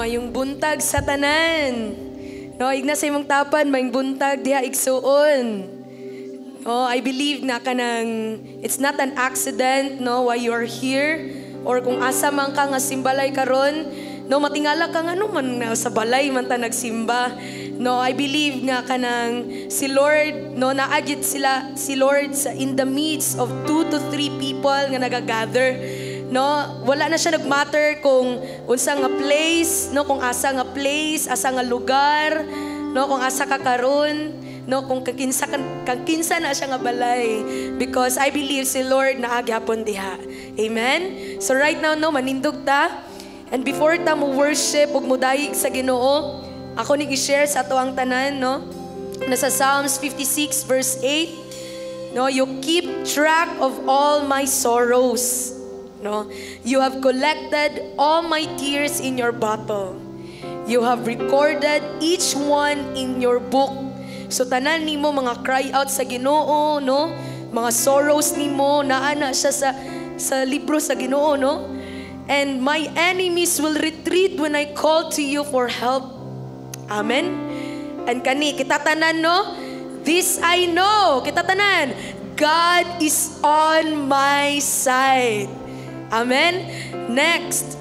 Mayong buntag sa tanan. No, igna sa imong tapan, mayong buntag diha igsuon. No, I believe na kanang it's not an accident, no, why you are here or kung asa man ka nga simbalay karon, no, matingala ka nga man sa balay man ta nagsimba. No, I believe nga kanang si Lord, no, naagit sila si Lord sa in the midst of 2 to 3 people nga nagagather. No, wala na siya nagmatter kung unsa nga place, no, kung asa nga place, asa nga lugar, no, kung asa ka karon, no, kung kinsa na siya nga balay, because I believe si Lord naagyapon diha. Amen. So right now, no, manindog ta, and before ta mo worship ug mudayeg sa Ginoo, ako ning i-share sa ato ang tanan, no, nasa Psalms 56 verse 8, no, you keep track of all my sorrows. No, you have collected all my tears in your bottle. You have recorded each one in your book. So tanan nimo mga cry out sa Ginoo, no? Mga sorrows nimo naa na siya sa libro sa Ginoo, no? And my enemies will retreat when I call to you for help. Amen. And kani kita tanan, no? This I know, kita tanan, God is on my side. Amen. Next,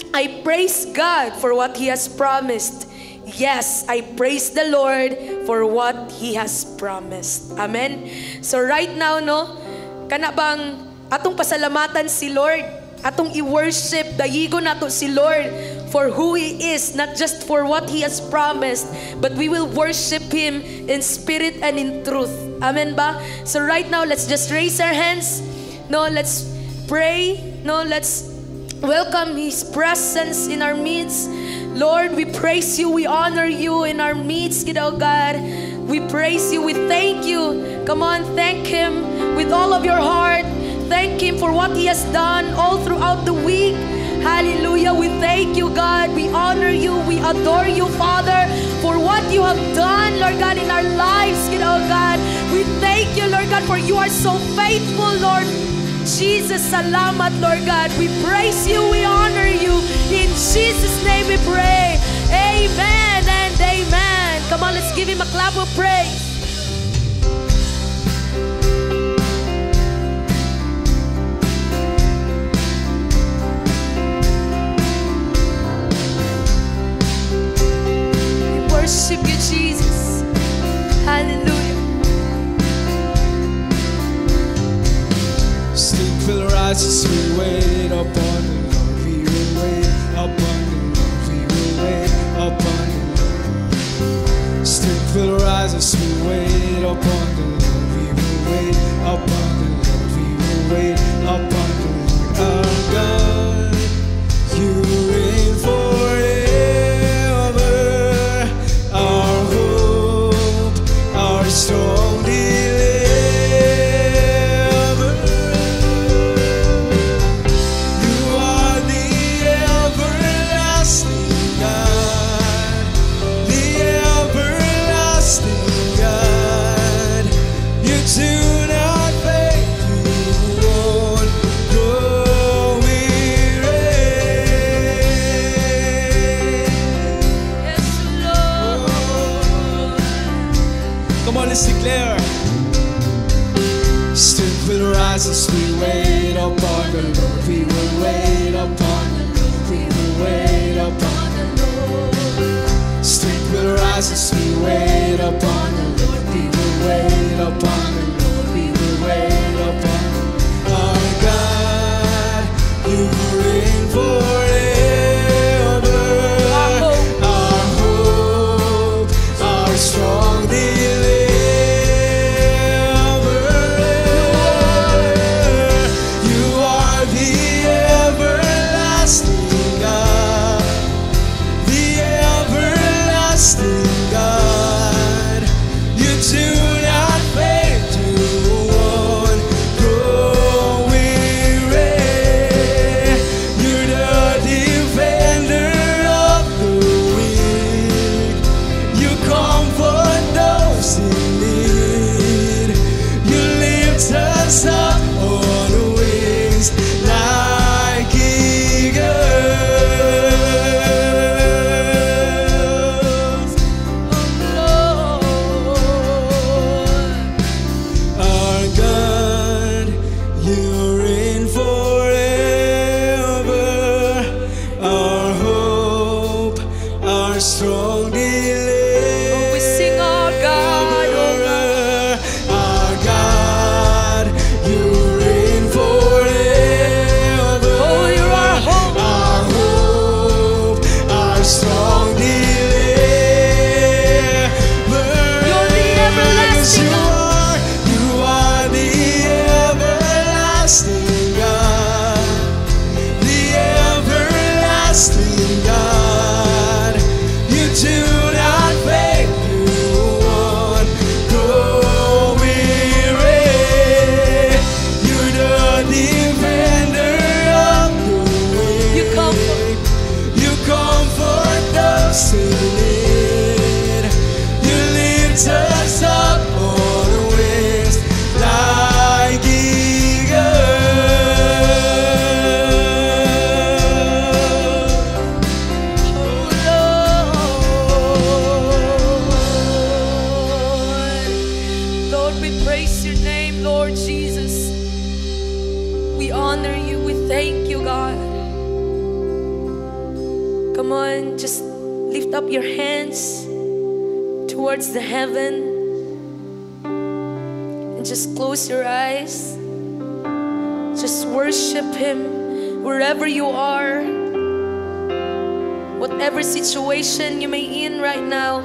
I praise God for what He has promised. Yes, I praise the Lord for what He has promised. Amen. So right now, no, kana bang atong pasalamatan si Lord, atong i-worship, dayigo nato si Lord for who He is, not just for what He has promised, but we will worship Him in spirit and in truth. Amen ba? So right now, let's just raise our hands. No, let's pray. No, let's welcome His presence in our midst. Lord, we praise You, we honor You in our midst, oh God. We praise You, we thank You. Come on, thank Him with all of your heart. Thank Him for what He has done all throughout the week. Hallelujah, we thank You, God. We honor You, we adore You, Father, for what You have done, Lord God, in our lives, oh God. We thank You, Lord God, for You are so faithful, Lord Jesus. Salamat, Lord God. We praise You, we honor You. In Jesus' name we pray. Amen and amen. Come on, let's give Him a clap of praise. We worship You, Jesus. Hallelujah. Strength will rise as we wait upon the Lord. We will wait upon the Lord. We will wait upon the Lord. Strength will rise as we wait upon the Lord. We will wait upon the Lord. We will wait upon the Lord. Our God, You reign forever. Our hope, our strong deliverer. Declare, strength will rise as we wait upon the Lord. We will wait upon the Lord. We will wait upon the Lord. Strength will rise as we wait upon the Lord. We will wait upon the Lord. We will wait upon our God. You reign forever. Our hope, our strong deliverer. Us up on wings like honor you. We thank you, God. Come on, just lift up your hands towards the heaven and just close your eyes. Just worship Him wherever you are, whatever situation you may in right now.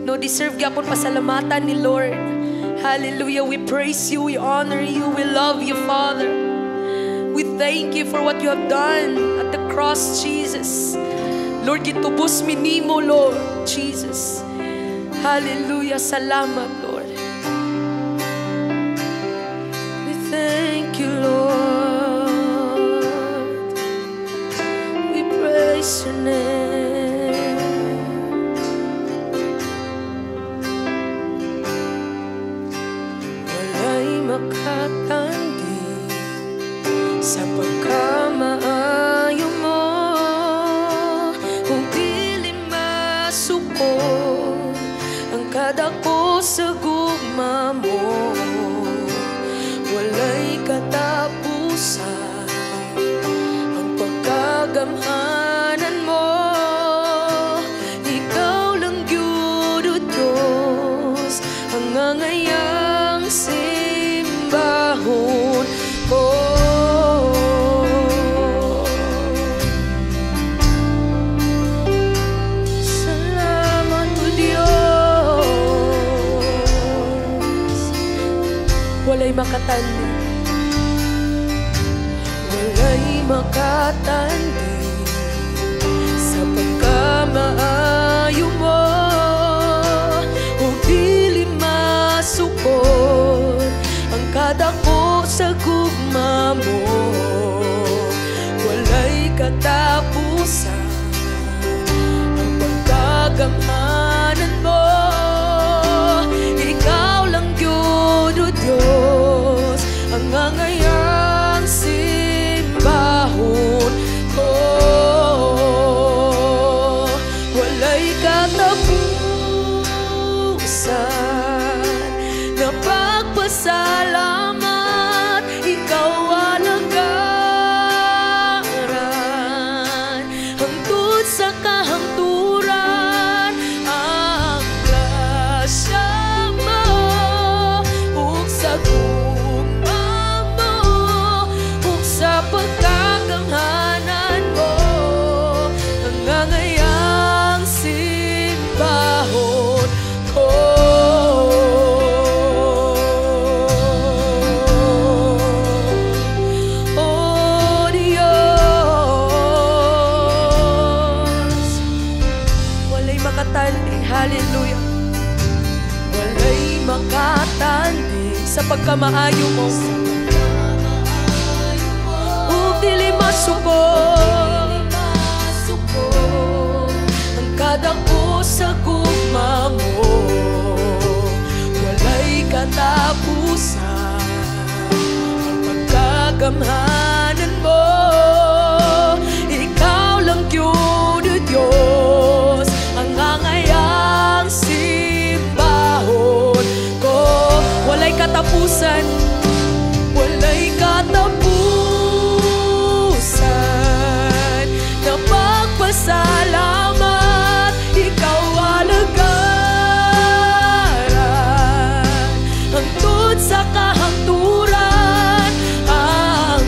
No, deserve gyapon pasalamatan ni Lord. Hallelujah. We praise you, we honor you, we love you, Father. We thank you for what you have done at the cross, Jesus. Lord, gitubos mi nimo, Lord Jesus. Hallelujah. Salamat, Lord. We thank you, Lord. We praise your name. Walay makatandi sa pagkamaayo mo, kung dili masuko ang kadako sa gugma mo. Walay katapusan ang pagkagamhanan mo. Ikaw lang gyud, O Diyos, ang ngangayang simbahon ko. Salamat, O Diyos. Walay makatandi, walay makatandi sa pagkamaayo mo, kung dili masukod ang kadako sa gugma mo. Walay katapusan ang pagkagamhanan mo. Ikaw lang gyud, O Diyos, ang ngangayang simbahon ko. Walay katapusan na pagpasalamat. Ikaw alagaran hangtod sa kahangturan. Ang grasya mo ug sa gugma mo ug sa pagkaganghanan mo, ang ngangayang simbahon ko. Oh Diyos, walay makatandi. Hallelujah. Walay makatandi sa pagkamaayo mo, ug dili masuko ang kadako sa gugma mo. Walay katapusan ang pagkagamhanan mo. Ikaw lang gyud, O Diyos, ang ngangayang simbahon ko. Walay katapusan, walay katapusan na pagpasalamat. Ikaw alagaran hangtod sa kahangturan. Ang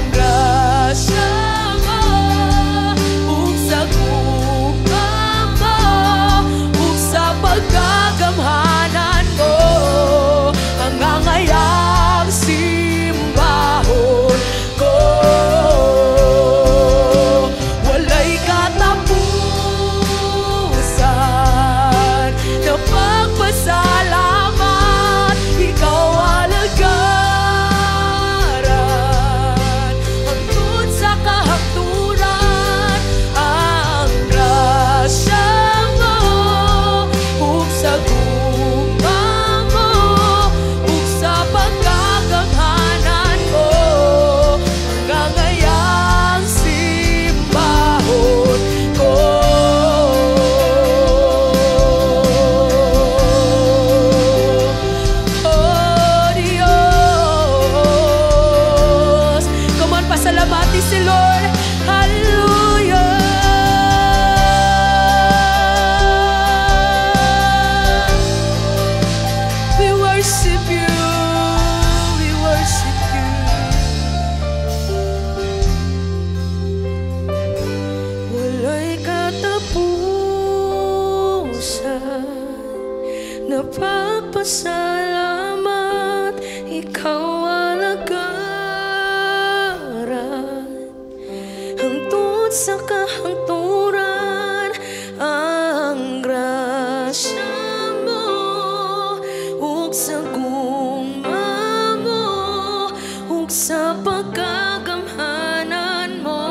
sa pagkagamhanan mo,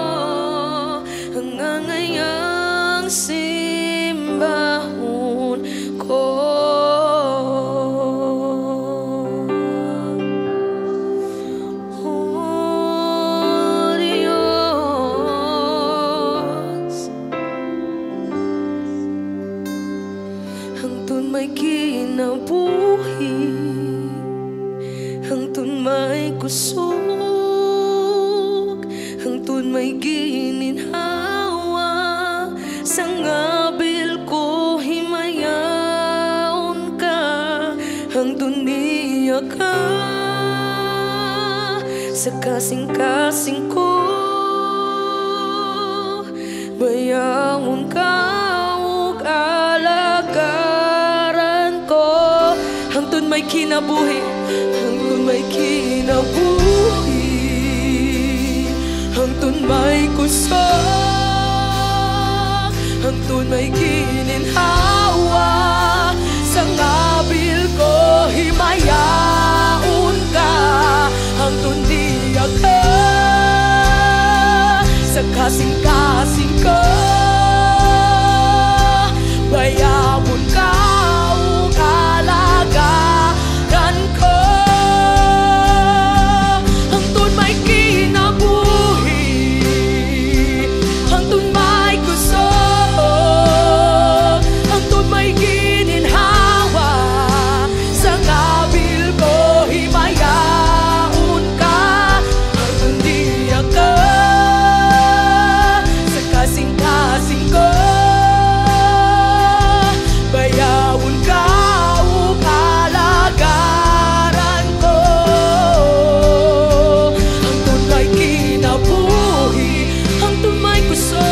hangangayang simbahon ko. Oh Diyos, hangtod may kinabuhi, hangtod may kusog, hangtod may gininhawa, sa ngabil ko himayaon ka, hangtod niya ka, sa kasing-kasing ko, bayaon ka ug alagaran ko, hangtod may kinabuhi, hangtod may kinabuhi, hangtod may kusog, hangtod may gininhawa, sa ngabil ko himayaon ka, hangtod niya ka, sa kasing-kasing ko, bayaon ka ug alagaran ko, hangtod may kinabuhi, hangtod may kusog, hangtod may gininhawa, sa ngabil ko himayaon ka, hangtod niya ka, sa kasing-kasing ko, bayaon ka ug alagaran ko, hangtod may kinabuhi, hangtod may kusog,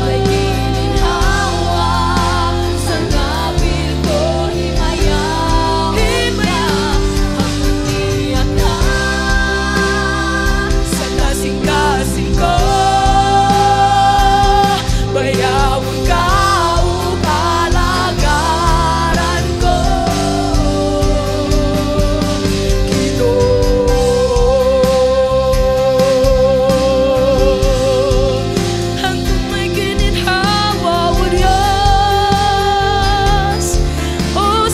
may gininhawa, sa ngabil ko himayaon ka, hangtod niya ka, sa kasing-kasing ko, bayaon ka ug alagaran ko, Ginoo, hangtod may gininhawa, O Diyos, o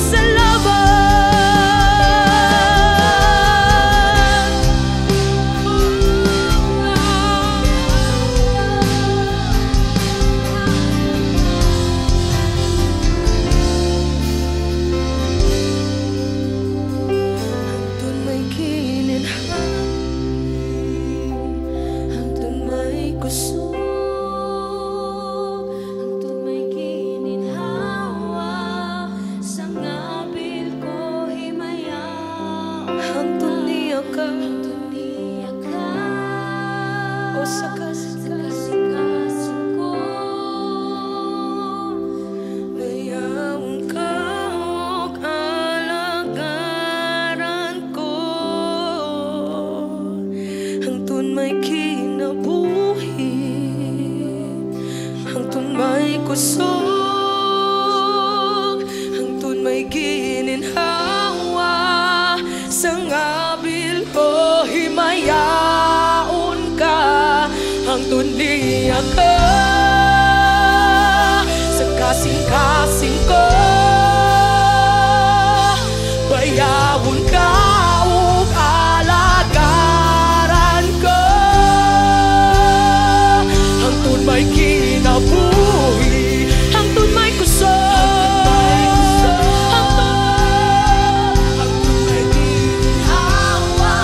hangtod may gininhawa, hangtod may kusog, hangtod may gininhawa, sa ngabil ko himayaon, hangtod niya ka, o sa kasing-kasing ko, bayaon ka ug alagaran ko, hangtod may kinabuhi, hangtod may kusog, hangtod may gininhawa, sa ngabil ko himayaon ka, hangtod niya ka, sa kasing-kasing ko, bayaon ka ug alagaran ko, hangtod may kinabuhi, hangtod may kusog, hangtod may gininhawa,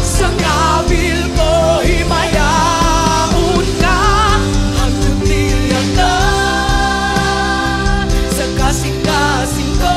sa ngabil ko himayaon ka, hangtod niya ka, sa kasing-kasing ko,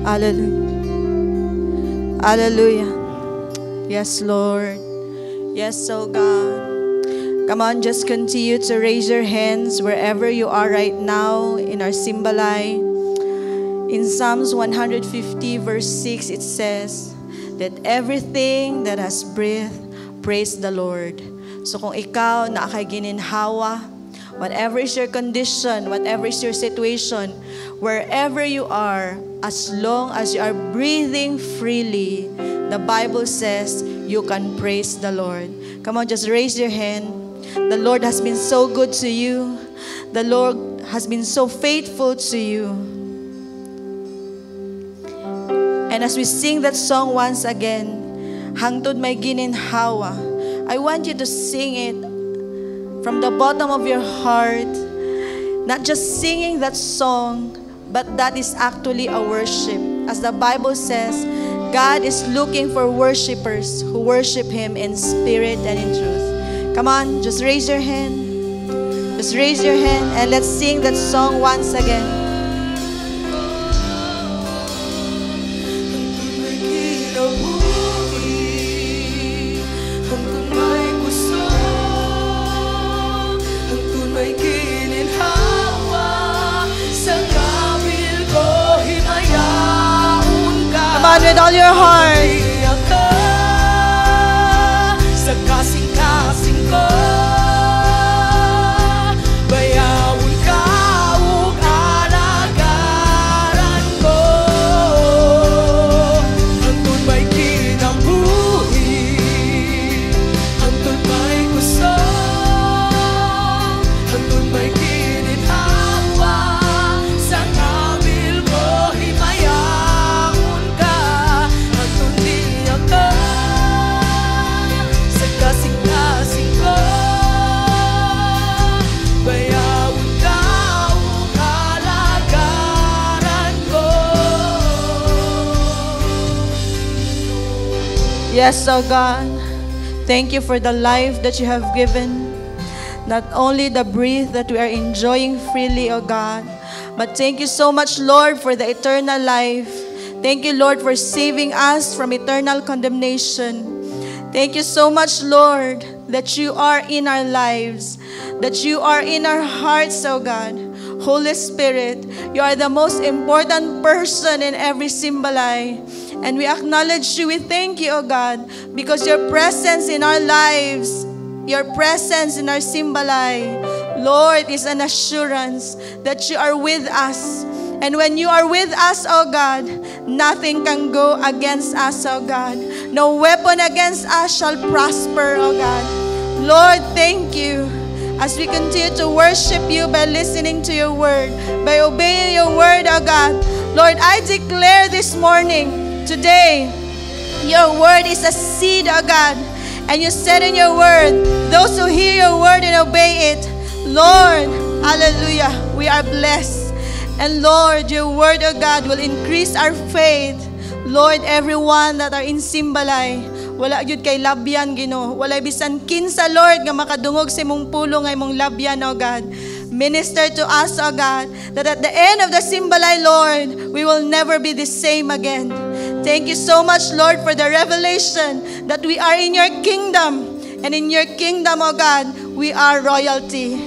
Hallelujah. Hallelujah. Yes, Lord. Yes, oh God. Come on, just continue to raise your hands wherever you are right now in our Simbalay. In Psalms 150 verse 6, it says that everything that has breath, praise the Lord. So kung ikaw na kay gininhawa, whatever is your condition, whatever is your situation, wherever you are, as long as you are breathing freely, the Bible says you can praise the Lord. Come on, just raise your hand. The Lord has been so good to you. The Lord has been so faithful to you. And as we sing that song once again, Hangtod May Gininhawa, I want you to sing it from the bottom of your heart. Not just singing that song, but that is actually a worship. As the Bible says, God is looking for worshipers who worship Him in spirit and in truth. Come on, just raise your hand. Just raise your hand and let's sing that song once again. Come on with all your heart. Sa kasing-kasing ko, bayawon ka ug alagaran ko. Hangtod may kinabuhi, hangtod may gusto, hangtod may gininhawa. Sa kabil ko himayaon ka, hangtod niya ka. Sa kasing-kasing ko, bayawon ka ug alagaran ko. Yes, oh God. Thank you for the life that you have given. Not only the breath that we are enjoying freely, oh God, but thank you so much, Lord, for the eternal life. Thank you, Lord, for saving us from eternal condemnation. Thank you so much, Lord, that you are in our lives, that you are in our hearts, oh God. Holy Spirit, you are the most important person in every Simbalay. And we acknowledge you. We thank you, oh God, because your presence in our lives, your presence in our Simbalay, Lord, is an assurance that you are with us. And when you are with us, oh God, nothing can go against us, oh God. No weapon against us shall prosper, oh God. Lord, thank you. As we continue to worship you by listening to your word, by obeying your word, oh God. Lord, I declare this morning, today, your word is a seed, oh God. And you said in your word, those who hear your word and obey it, Lord, hallelujah, we are blessed. And Lord, your word, oh God, will increase our faith. Lord, everyone that are in Simbalay, wala yun kay labyan, Ginoo. Wala bisan kinsa, Lord, nga makadungog sa imong pulo nga imong labyan, oh God. Minister to us, oh God, that at the end of the Simbalay, Lord, we will never be the same again. Thank you so much, Lord, for the revelation that we are in your kingdom. And in your kingdom, oh God, we are royalty.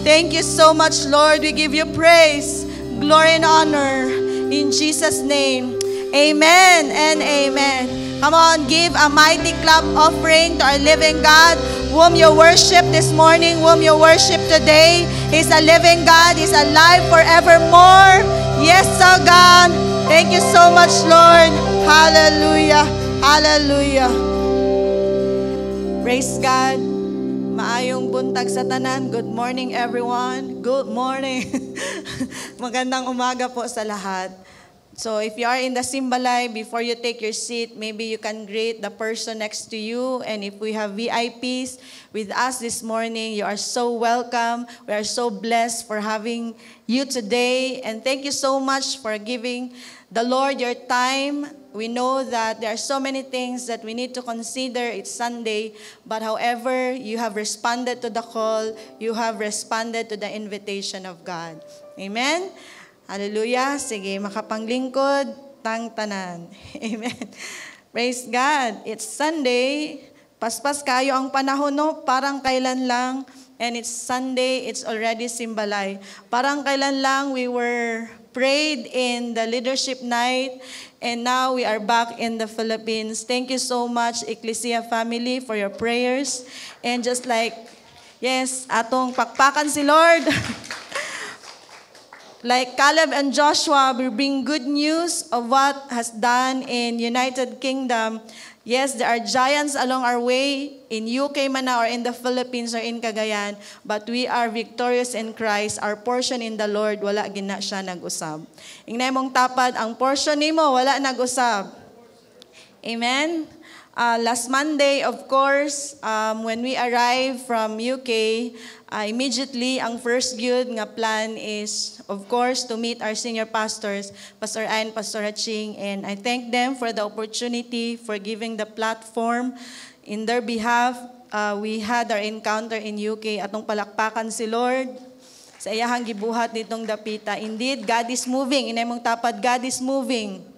Thank you so much, Lord. We give you praise, glory, and honor. In Jesus' name, amen and amen. Come on, give a mighty clap offering to our living God, whom you worship this morning, whom you worship today. He's a living God. He's alive forevermore. Yes, oh God. Thank you so much, Lord. Hallelujah. Hallelujah. Praise God. Maayong buntag sa tanan. Good morning, everyone. Good morning. Magandang umaga po sa lahat. So if you are in the Simbalay, before you take your seat, maybe you can greet the person next to you. And if we have VIPs with us this morning, you are so welcome. We are so blessed for having you today. And thank you so much for giving the Lord your time. We know that there are so many things that we need to consider. It's Sunday. But however, you have responded to the call. You have responded to the invitation of God. Amen? Hallelujah. Sige, makapanglingkod. kitang tanan. Amen. Praise God. It's Sunday. Paspas kayo ang panahon, no? Parang kailan lang. And it's Sunday, it's already Simbalay. Parang kailan lang we were prayed in the leadership night, and now we are back in the Philippines. Thank you so much, Ecclesia family, for your prayers. And just like, yes, atong pakpakan si Lord. Like Caleb and Joshua, we bring good news of what has done in United Kingdom. Yes, there are giants along our way in UK man or in the Philippines or in Cagayan, but we are victorious in Christ. Our portion in the Lord, wala gina siya nag-usab. Ingnay mong tapad, ang portion nimo wala nag-usab. Amen? Last Monday, of course, when we arrived from UK, immediately, ang first good nga plan is, of course, to meet our senior pastors, Pastor Ayan, Pastor Haching, and I thank them for the opportunity, for giving the platform. In their behalf, we had our encounter in UK, atong palakpakan si Lord, sa iyahang gibuhat nitong dapita. Indeed, God is moving. Inay mong tapad, God is moving.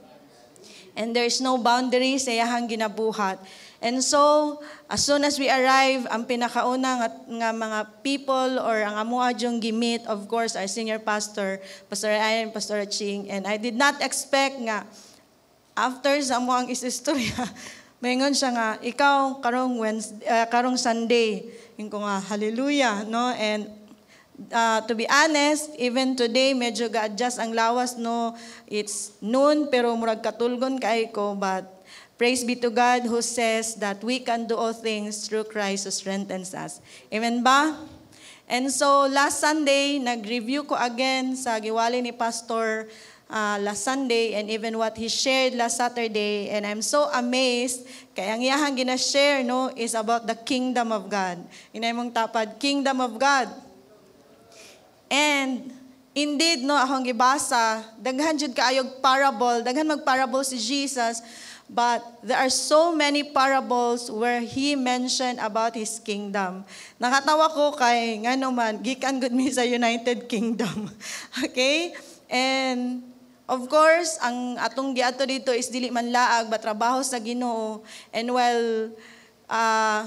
And there is no boundaries sa iyahang ginabuhat. And so, as soon as we arrive, ang pinakauna nga mga people or ang amuha dyong gimit, of course, our senior pastor, Pastor Ayan, Pastor Ching, and I did not expect nga, after sa amuang istorya, mayngon siya nga, ikaw karong Sunday, yung ko nga, hallelujah, no? And to be honest, even today, medyo ga-adjust ang lawas, no? It's noon, pero murag katulgon kay ko, but praise be to God who says that we can do all things through Christ who strengthens us. Amen ba? And so, last Sunday, nag-review ko again sa giwali ni Pastor last Sunday and even what he shared last Saturday. And I'm so amazed, kaya ang iyahang gina-share, no, is about the kingdom of God. Inay mong tapad, kingdom of God. And indeed, no, akong gibasa, daghan jud kaayog parable, daghan mag-parable si Jesus, but there are so many parables where He mentioned about His kingdom. Nakatawa ko kay, nga naman, gikan good me sa United Kingdom. Okay? And of course, ang atong giato dito is dili man laag, but trabaho sa Ginoo. And while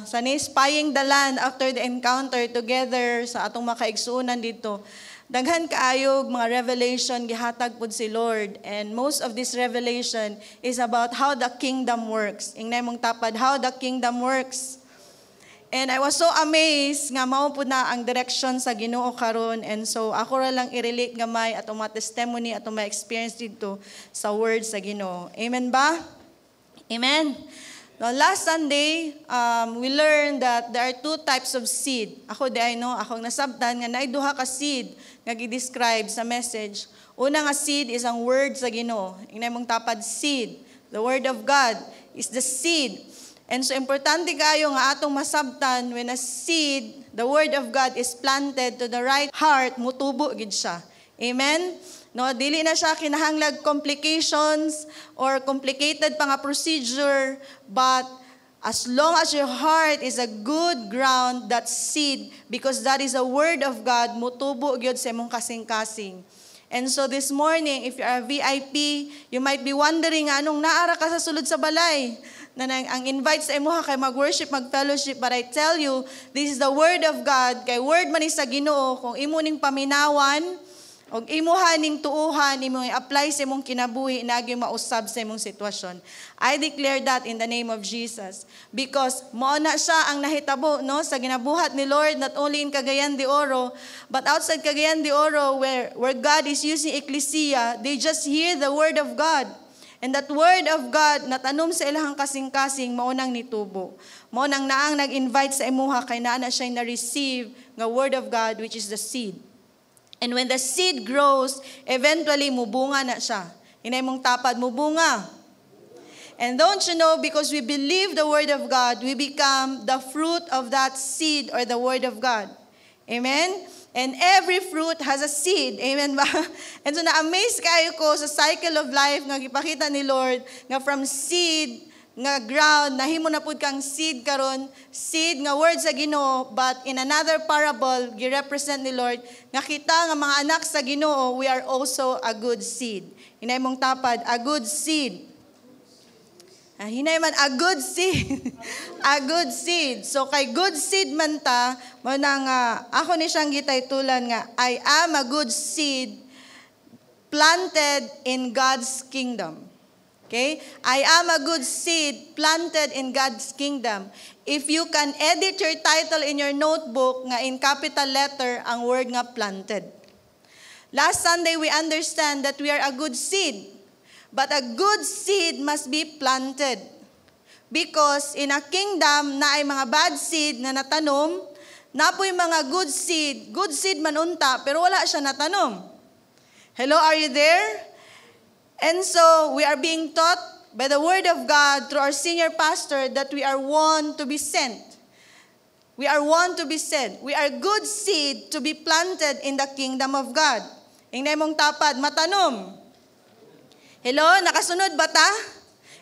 sanay spying the land after the encounter together sa atong makaigsuunan dito, daghan kaayog mga revelation gihatag pud si Lord, and most of this revelation is about how the kingdom works. Ingnay mong tapad, how the kingdom works. And I was so amazed nga mao pud na ang direction sa Ginoo karon, and so ako ra lang i-relate gamay atong mga testimony atong mga experience dito sa word sa Ginoo. Amen ba? Amen. Now, last Sunday, we learned that there are two types of seed. Ako akong nasabtan nga naay duha ka seed nga gi-describe sa message. Una nga seed is ang word sa Ginoo. Inay mong tapad, seed. The word of God is the seed. And so importante kayo nga atong masabtan when a seed, the word of God is planted to the right heart, mutubo gid siya. Amen. No, dili na siya kinahanglag complications or complicated pa nga procedure, but as long as your heart is a good ground, that seed, because that is a word of God, mutubo gyud sa imong kasing-kasing. And so this morning, if you are a VIP, you might be wondering, anong naara ka sa sulod sa balay? Na ang invite sa imo kay mag-worship, mag-fellowship, but I tell you, this is the word of God, kay word man ni sa Ginoo, kung imo ning paminawan, og imuha ning tuuhan, imong i-apply sa imong kinabuhi, nagi mausab sa imong sitwasyon. I declare that in the name of Jesus. Because mao na siya ang nahitabo, no, sa ginabuhat ni Lord, not only in Cagayan de Oro, but outside Cagayan de Oro, where God is using ecclesia, they just hear the word of God. And that word of God, natanom sa ilahang kasing-kasing, maunang nitubo. Maunang naang nag-invite sa imuha, kay naana siya na-receive nga word of God, which is the seed. And when the seed grows, eventually mubunga na siya. Inay mong tapad, mubunga. And don't you know, because we believe the word of God, we become the fruit of that seed or the word of God. Amen? And every fruit has a seed. Amen ba? And so na-amaze kayo ko sa cycle of life nga gipakita ni Lord, nga from seed, nga ground, nahimo na pud kang seed karon, seed nga word sa Ginoo, but in another parable, gi-represent ni Lord, nga kita nga mga anak sa Ginoo, we are also a good seed. Hinay mong tapad, a good seed. Hinay man, a good seed. A good seed. So, kay good seed man ta, mo nang ako ni siyang gitaytulan nga, I am a good seed planted in God's kingdom. Okay? I am a good seed planted in God's kingdom. If you can edit your title in your notebook, nga in capital letter, ang word nga planted. Last Sunday, we understand that we are a good seed. But a good seed must be planted. Because in a kingdom na ay mga bad seed na natanom, na po'y mga good seed man unta, pero wala siya natanom. Hello, are you there? And so, we are being taught by the Word of God through our senior pastor that we are one to be sent. We are one to be sent. We are good seed to be planted in the kingdom of God. Ingay mong tapad, matanom. Hello, nakasunod ba ta?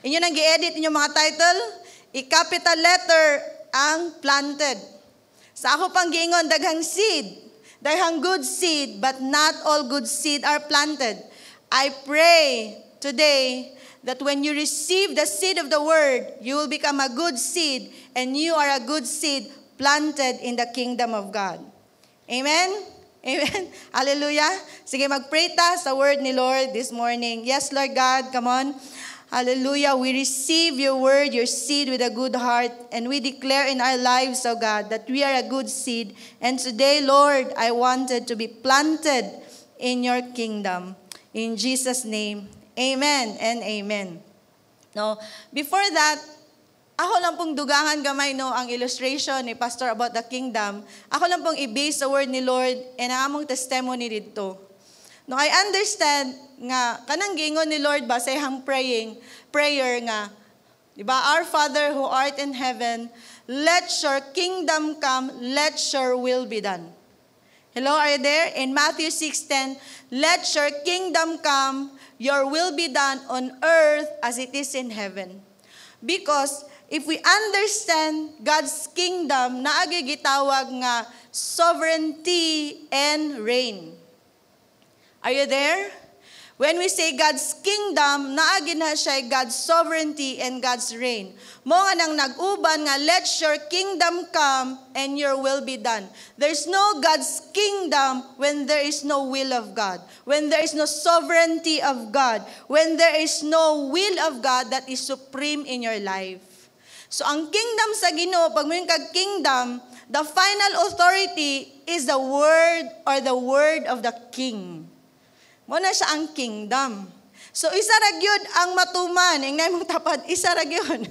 Inyo nang gi-edit inyong mga title? I-capital letter ang planted. Sa ako pang giingon, daghang seed. Daghang good seed, but not all good seed are planted. I pray today that when you receive the seed of the word, you will become a good seed, and you are a good seed planted in the kingdom of God. Amen? Amen. Hallelujah. Sige, mag-pray ta sa word ni Lord this morning. Yes, Lord God, come on. Hallelujah. We receive your word, your seed with a good heart, and we declare in our lives, oh God, that we are a good seed. And today, Lord, I wanted to be planted in your kingdom. In Jesus' name, amen and amen. No, before that, ako lang pong dugangan gamay no ang illustration ni Pastor about the kingdom. Ako lang pong i-base sa word ni Lord and ang among testimony dito. No, I understand nga kanang giingon ni Lord ba sa ihang prayer nga, di ba? Our Father who art in heaven, let your kingdom come, let your will be done. Hello, are you there? In Matthew 6:10, let your kingdom come, your will be done on earth as it is in heaven. Because if we understand God's kingdom, naagi gitawag nga sovereignty and reign. Are you there? When we say God's kingdom, naagi na siya God's sovereignty and God's reign. Mo nga nang nag-uban nga, let your kingdom come and your will be done. There's no God's kingdom when there is no will of God. When there is no sovereignty of God. When there is no will of God that is supreme in your life. So ang kingdom sa Ginoo, pag may kag kingdom, the final authority is the word or the word of the king. Muna siya ang kingdom. So isa ra gyud ang matuman, ingay mong tapad, isa ra gyud.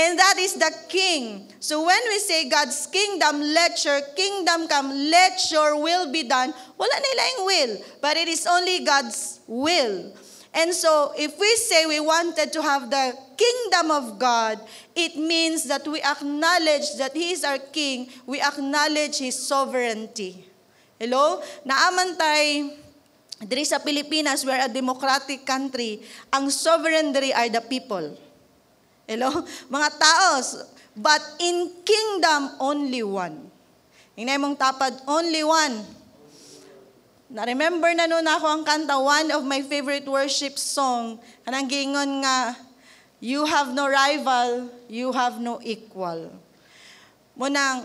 And that is the king. So when we say God's kingdom, let your kingdom come, let your will be done, wala na ilang will, but it is only God's will. And so, if we say we wanted to have the kingdom of God, it means that we acknowledge that He is our King. We acknowledge His sovereignty. Hello? Naaman tayo, diri sa Pilipinas, we are a democratic country. Ang sovereign diri are the people. Hello? Mga taos. But in kingdom, only one. Hinay mong tapad, only one. Na-remember na noon ako ang kanta, one of my favorite worship song, kanang giingon nga, you have no rival, you have no equal. Munang,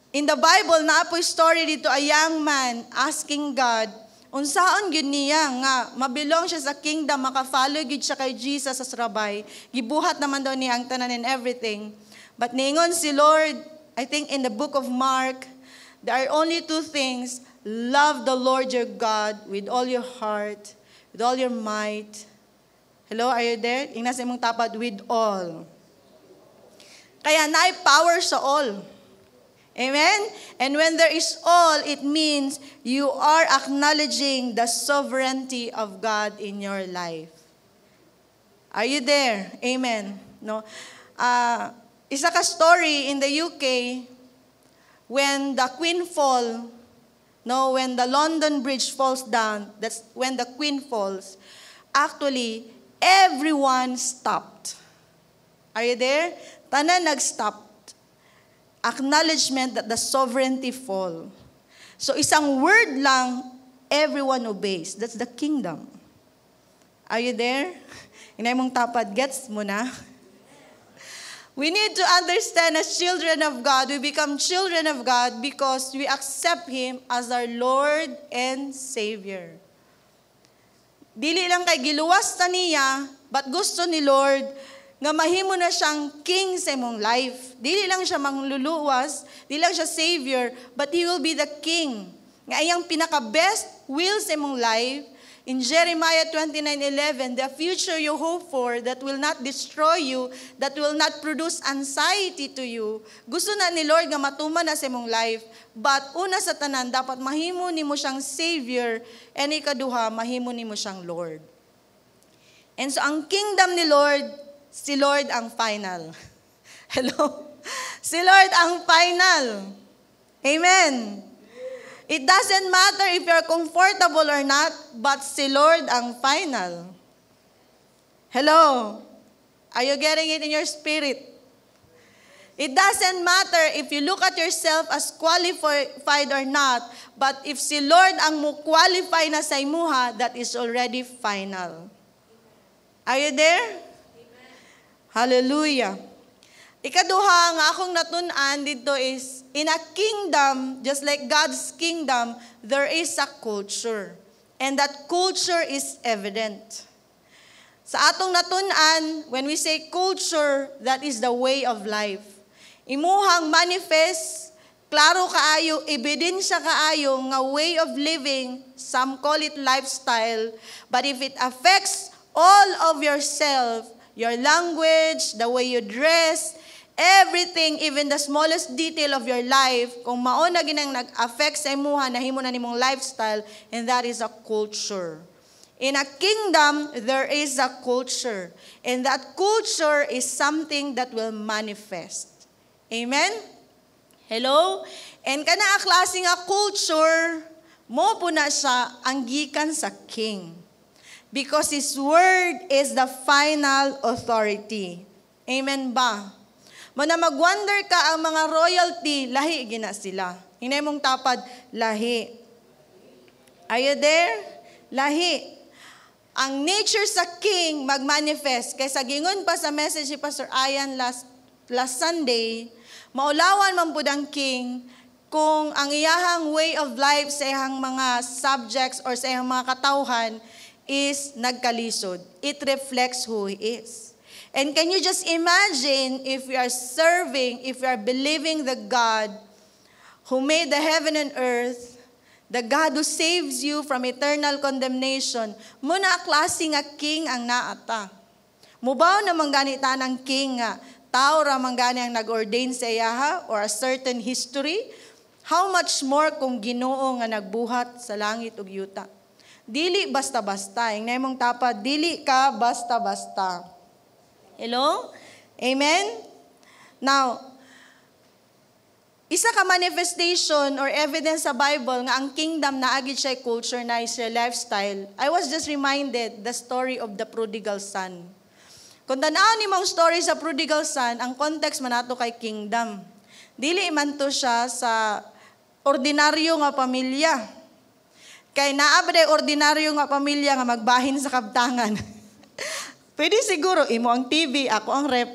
in the Bible, naapoy story dito, a young man asking God, unsaon gyud niya nga, mabilong siya sa kingdom, makafollow gyud siya kay Jesus sa rabay, gibuhat naman daw niya ang tanan and everything. But niingon si Lord, I think in the book of Mark, there are only two things. Love the Lord your God with all your heart, with all your might. Hello, are you there? Ingnas imong tapad, with all. Kaya naay power sa all. Amen? And when there is all, it means you are acknowledging the sovereignty of God in your life. Are you there? Amen. No. Isa ka story in the UK when the Queen fall. No, when the London Bridge falls down, that's when the Queen falls. Actually, everyone stopped. Are you there? Tanan nag-stop. Acknowledgement that the sovereignty fall. So isang word lang, everyone obeys. That's the kingdom. Are you there? Inay mong tapad, gets mo na? We need to understand as children of God, we become children of God because we accept Him as our Lord and Savior. Dili lang kay giluwas ta niya, but gusto ni Lord nga mahimo na siyang king sa imong life. Dili lang siya mangluluwas, dili lang siya Savior, but He will be the king. Nga iyang pinaka-best will sa imong life. In Jeremiah 29:11, the future you hope for that will not destroy you, that will not produce anxiety to you. Gusto na ni Lord nga matuman na sa imong life. But una sa tanan, dapat mahimo nimo siyang Savior, and ikaduha, mahimo nimo siyang Lord. And so ang kingdom ni Lord, si Lord ang final. Hello? Si Lord ang final. Amen. It doesn't matter if you're comfortable or not, but si Lord ang final. Hello? Are you getting it in your spirit? It doesn't matter if you look at yourself as qualified or not, but if si Lord ang mo qualify na sa imuha, that is already final. Are you there? Amen. Hallelujah. Ikaduha nga akong natun-an dito is, in a kingdom, just like God's kingdom, there is a culture. And that culture is evident. Sa atong natun-an, when we say culture, that is the way of life. Imuhang manifest, klaro kaayo, ebidensya kaayo, nga way of living, some call it lifestyle, but if it affects all of yourself, your language, the way you dress, everything, even the smallest detail of your life, kung mao na ginang nag-affect sa imuha, nahimo na nimong lifestyle, and that is a culture. In a kingdom, there is a culture. And that culture is something that will manifest. Amen? Hello? And kana a klase nga culture, mo po na siya ang gikan sa king. Because His word is the final authority. Amen ba? Muna mag-wonder ka, ang mga royalty, lahi gina sila. Hinay mong tapad, lahi. Are you there? Lahi. Ang nature sa king mag-manifest. Kaysa gingon pa sa message ni Pastor Ayan last Sunday, maulawan man po ang king kung ang iyahang way of life sa iyahang mga subjects or sa iyahang mga katawhan is nagkalisod. It reflects who He is. And can you just imagine if we are serving, if we are believing the God who made the heaven and earth, the God who saves you from eternal condemnation, muna klase nga king ang naata. Mubaw na manganita ng king nga, tao ra mangani ang nag-ordain sa iyaha or a certain history, how much more kung Ginoo nga nagbuhat sa langit ug yuta. Dili basta-basta. Yung naimong tapad, dili ka basta-basta. Hello? Amen? Now, isa ka manifestation or evidence sa Bible nga ang kingdom na agid siya culture na siya lifestyle. I was just reminded the story of the prodigal son. Kung tanaw ni mong story sa prodigal son, ang context man nato kay kingdom. Dili man to siya sa ordinaryo nga pamilya. Kay naabday ordinaryo nga pamilya nga magbahin sa kabtangan. Pwede siguro, imo ang TV, ako ang rep.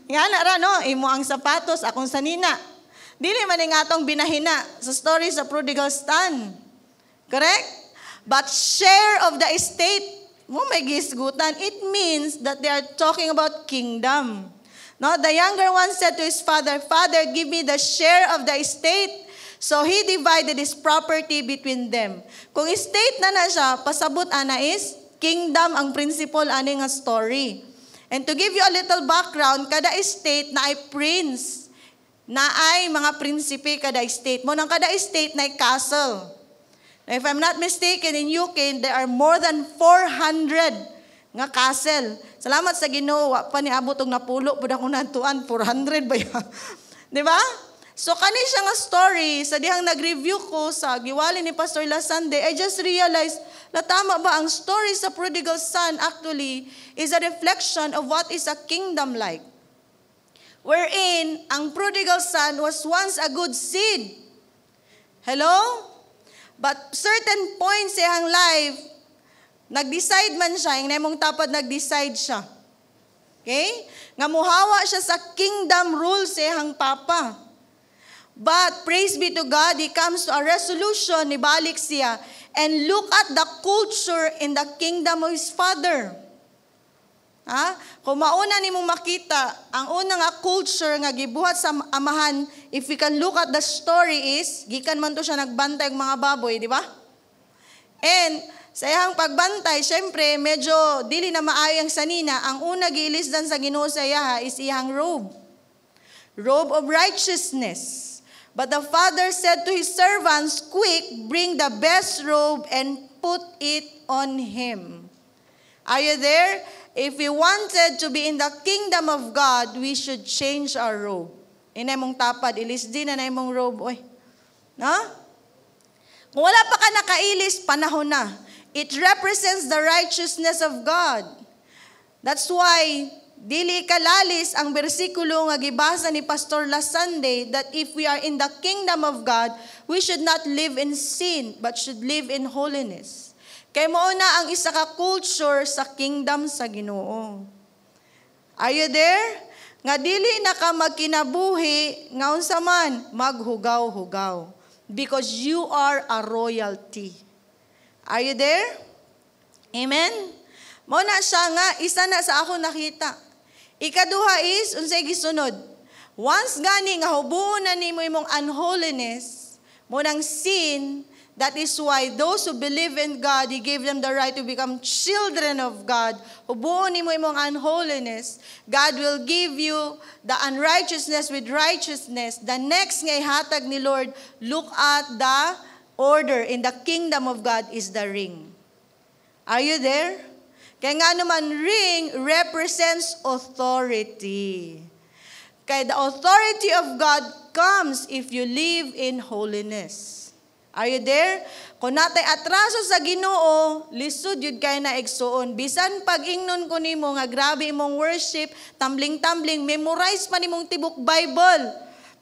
Nga na ra, no? Imo ang sapatos, akong sanina. Dili man nga atong binahina sa story sa prodigal son. Correct? But share of the estate, mo may gisgutan. It means that they are talking about kingdom. No? The younger one said to his father, "Father, give me the share of the estate." So he divided his property between them. Kung estate na siya, pasabot ana is kingdom ang principle ani nga story. And to give you a little background, kada estate na ay prince, na ay mga prinsipe kada estate. Mo nang kada estate na ay castle. Now, if I'm not mistaken, in UK, there are more than 400 nga castle. Salamat sa Ginoo, wa pa ni abot og napulo pud akong nantuan, 400 ba ya? Di ba? So kani siya nga story, sa dihang nag-review ko sa giwali ni Pastor last Sunday, I just realized, tama ba ang story sa prodigal son actually is a reflection of what is a kingdom like. wherein ang prodigal son was once a good seed. Hello? But certain points sa iyang life, nag-decide man siya, yung naimong tapad nag-decide siya. Okay? Nga muhawa siya sa kingdom rule sa iyang papa. But praise be to God, he comes to a resolution, nibalik siya, and look at the culture in the kingdom of his father. Kung mauna ni mong makita, ang unang culture nga gibuhat sa amahan, if we can look at the story is, gikan man to siya nagbantay ng mga baboy, di ba? And sa iyang pagbantay, syempre, medyo dili na maayo ang sanina. Ang una giilisdan sa Ginoo sa iya is iyang robe. Robe of righteousness. But the father said to his servants, quick, bring the best robe and put it on him. Are you there? If we wanted to be in the kingdom of God, we should change our robe. Inay mong tapad, ilis din na mong robe. Oy. No? Kung wala pa ka nakailis, panahon na. It represents the righteousness of God. That's why, dili kalalis ang bersikulo nga gibasa ni Pastor last Sunday that if we are in the kingdom of God, we should not live in sin, but should live in holiness. Kay mao na ang isa ka culture sa kingdom sa Ginoo. Are you there? Nga dili na ka magkinabuhi, nga unsa man, maghugaw-hugaw. Because you are a royalty. Are you there? Amen? Mao na siya nga, isa na sa ako nakita. Ikaduha is, unsay gisunod. Once gani nga hubuon na nimo imong unholiness, mo nang sin, that is why those who believe in God, He gave them the right to become children of God. Hubuon nimo imong unholiness, God will give you the unrighteousness with righteousness. The next nga ihatag ni Lord, look at the order in the kingdom of God is the ring. Are you there? Kaya nga naman, ring represents authority. Kaya the authority of God comes if you live in holiness. Are you there? Kung natay atraso sa Ginoo, lisod yun kayo na igsuon. Bisan pag ingnon ko nimo nga grabe imong worship, tumbling-tumbling, memorize pa nimong tibok Bible.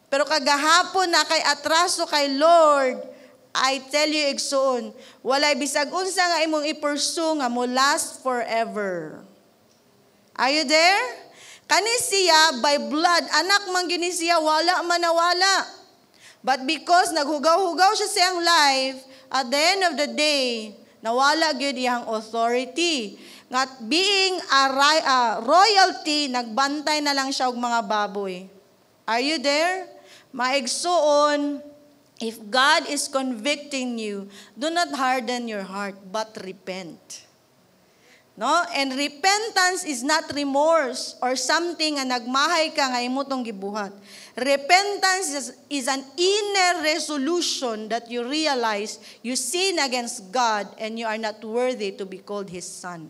Pero kagahapon na kay atraso kay Lord, I tell you igsuon, walay bisag unsa nga imong i-pursue nga mo last forever. Are you there? Kani siya by blood, anak man gini siya, wala man nawala. But because naghugaw-hugaw siya sa iyang life, at the end of the day, nawala gyud iyang authority. Nga being a royalty, nagbantay na lang siya og mga baboy. Are you there? Maigsuon, if God is convicting you, do not harden your heart, but repent. No? And repentance is not remorse or something nga nagmahay ka nga imutong gibuhat. Repentance is an inner resolution that you realize you sin against God and you are not worthy to be called His son.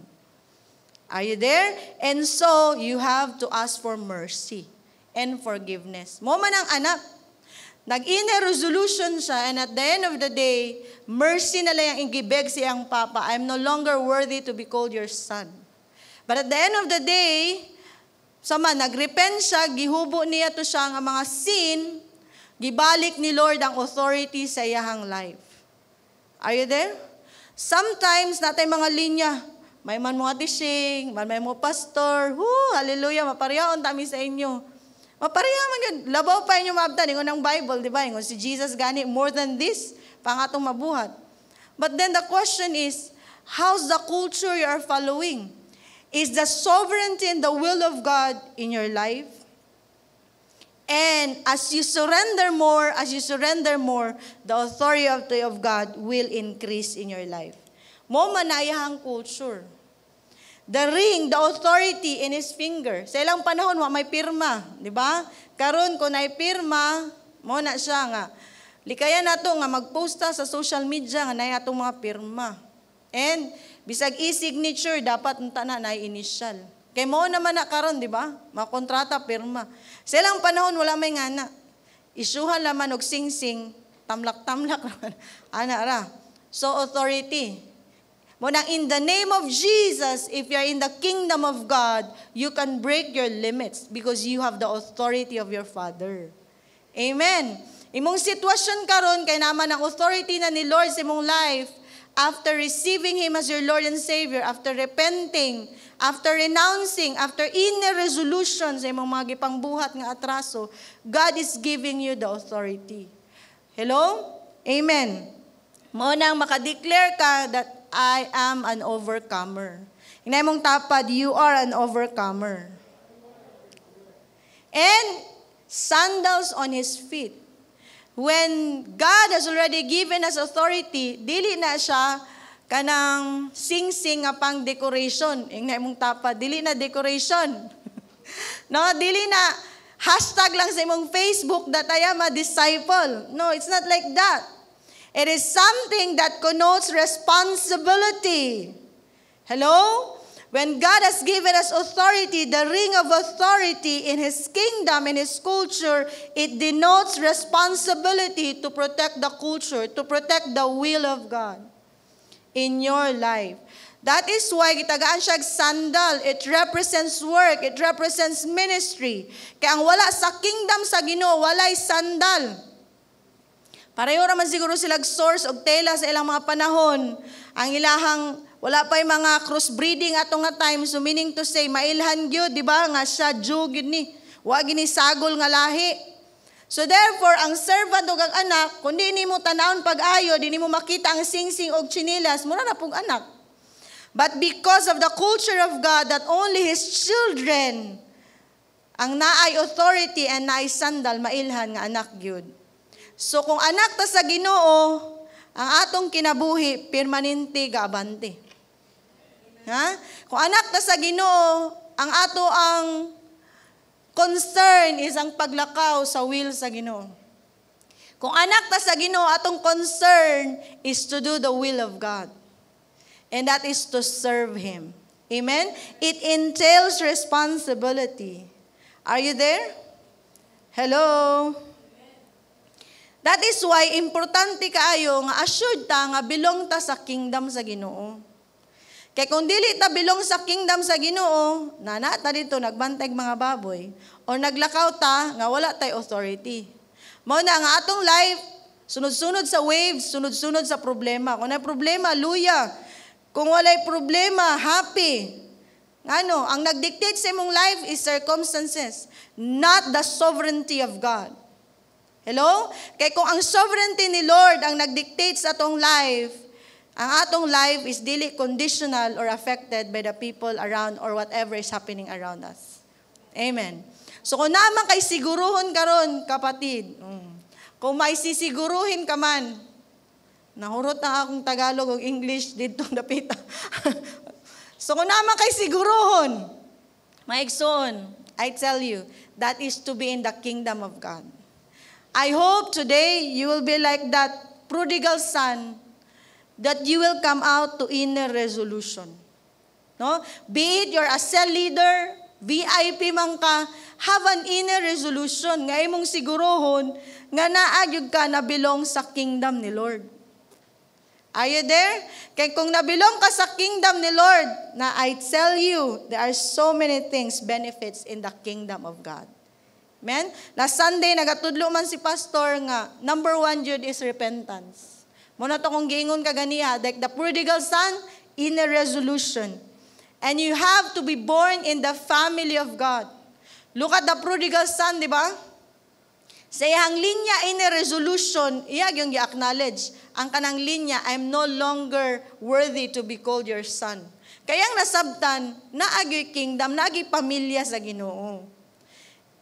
Are you there? And so, you have to ask for mercy and forgiveness. Mo man ang anak, nag-inner resolution siya, and at the end of the day, mercy na lang yung igibeg siyang papa. I'm no longer worthy to be called your son. But at the end of the day, sama, nagrepent siya, gihubo niya to siya ang mga sin, gibalik ni Lord ang authority sa iyahang life. Are you there? Sometimes, natay mga linya, may man mo atising, may mo pastor, hallelujah, mapariyaon tami sa inyo. Mapariyaman yun. Labaw pa inyo maabtan. Ingon ng Bible, di ba? Ingon si Jesus gani, more than this, pangatong mabuhat. But then the question is, how's the culture you are following? Is the sovereignty and the will of God in your life? And as you surrender more, the authority of God will increase in your life. Mo manayahang culture. The ring, the authority in his finger. Sa ilang panahon, may pirma. Di ba? Karon kung may pirma, mo na siya nga. Likaya na to nga magposta sa social media nga na itong mga pirma. And bisag e-signature, dapat nta na initial. Kaya mo naman na karon, di ba? Makontrata, pirma. Sa ilang panahon, wala may ngana. Isuhan naman og sing-sing, tamlak-tamlak naman. Ana ra. So authority. Mo nang in the name of Jesus, if you're in the kingdom of God, you can break your limits because you have the authority of your Father. Amen. Imong sitwasyon karon kay naman ang authority na ni Lord sa imong life, after receiving Him as your Lord and Savior, after repenting, after renouncing, after inner resolution sa imong mga gipangbuhat nga atraso, God is giving you the authority. Hello? Amen. Mo nang makadeclare ka that I am an overcomer. Hinay mong tapad, you are an overcomer. And sandals on his feet. When God has already given us authority, dili na siya kanang sing-sing nga pang decoration. Hinay mong tapad, dili na decoration. No, dili na hashtag lang sa imong Facebook that I am a disciple. No, it's not like that. It is something that connotes responsibility. Hello? When God has given us authority, the ring of authority in His kingdom, in His culture, it denotes responsibility to protect the culture, to protect the will of God in your life. That is why gitagaan siya sandal. It represents work. It represents ministry. Kaya ang wala sa kingdom sa Ginoo, walay sandal. Pareho raman siguro silang source og tela sa ilang mga panahon. Ang ilahang, wala pa yung mga crossbreeding atong nga time. So meaning to say, mailhan gyud, di ba? Nga siya, Jew gyud ni. Wa gini sagol nga lahi. So therefore, ang servant og ang anak, kung di mo tanawon pag-ayo, di mo makita ang sing-sing og chinilas, mura na pong anak. But because of the culture of God, that only His children, ang naay authority and naay sandal, mailhan nga anak gyud. So kung anak ta sa Ginoo, ang atong kinabuhi permanente gaabante. Ha? Kung anak ta sa Ginoo, ang ato ang concern is ang paglakaw sa will sa Ginoo. Kung anak ta sa Ginoo, atong concern is to do the will of God. And that is to serve Him. Amen? It entails responsibility. Are you there? Hello? That is why importante kaayo nga assured ta nga belong ta sa kingdom sa Ginoo. Kay kung dili ta belong sa kingdom sa Ginoo, nana ta dito nagbantay mga baboy o naglakaw ta nga wala tay authority. Mao na nga atong life sunod-sunod sa waves, sunod-sunod sa problema. Kung may problema, luya. Kung walay problema, happy. Ano, ang nagdictate sa imong life is circumstances, not the sovereignty of God. Hello? Kaya kung ang sovereignty ni Lord ang nagdictate sa atong life, ang atong life is dili conditional or affected by the people around or whatever is happening around us. Amen. So kung naman kay siguruhon karon, kapatid, kung may sisiguruhin ka man, nahurot na akong Tagalog o English dito napita. So kung naman kay siguruhon, maigsoon, I tell you, that is to be in the kingdom of God. I hope today you will be like that prodigal son, that you will come out to inner resolution. No? Be it you're a cell leader, VIP man ka, have an inner resolution nga imong sigurohon nga naagyud ka na belong sa kingdom ni Lord. Are you there? Kaya kung nabilong ka sa kingdom ni Lord, na I tell you, there are so many things, benefits in the kingdom of God. Amen? Last Sunday, nagatudlo man si pastor nga, number 1 jud is repentance. Muna to kung giingon ka ganiya, like the prodigal son, inner resolution. And you have to be born in the family of God. Look at the prodigal son, di ba? Sa iyang linya inner resolution, iya yung i-acknowledge. Ang kanang linya, I'm no longer worthy to be called your son. Kayang nasabtan, naagi kingdom, naagi pamilya sa Ginoo.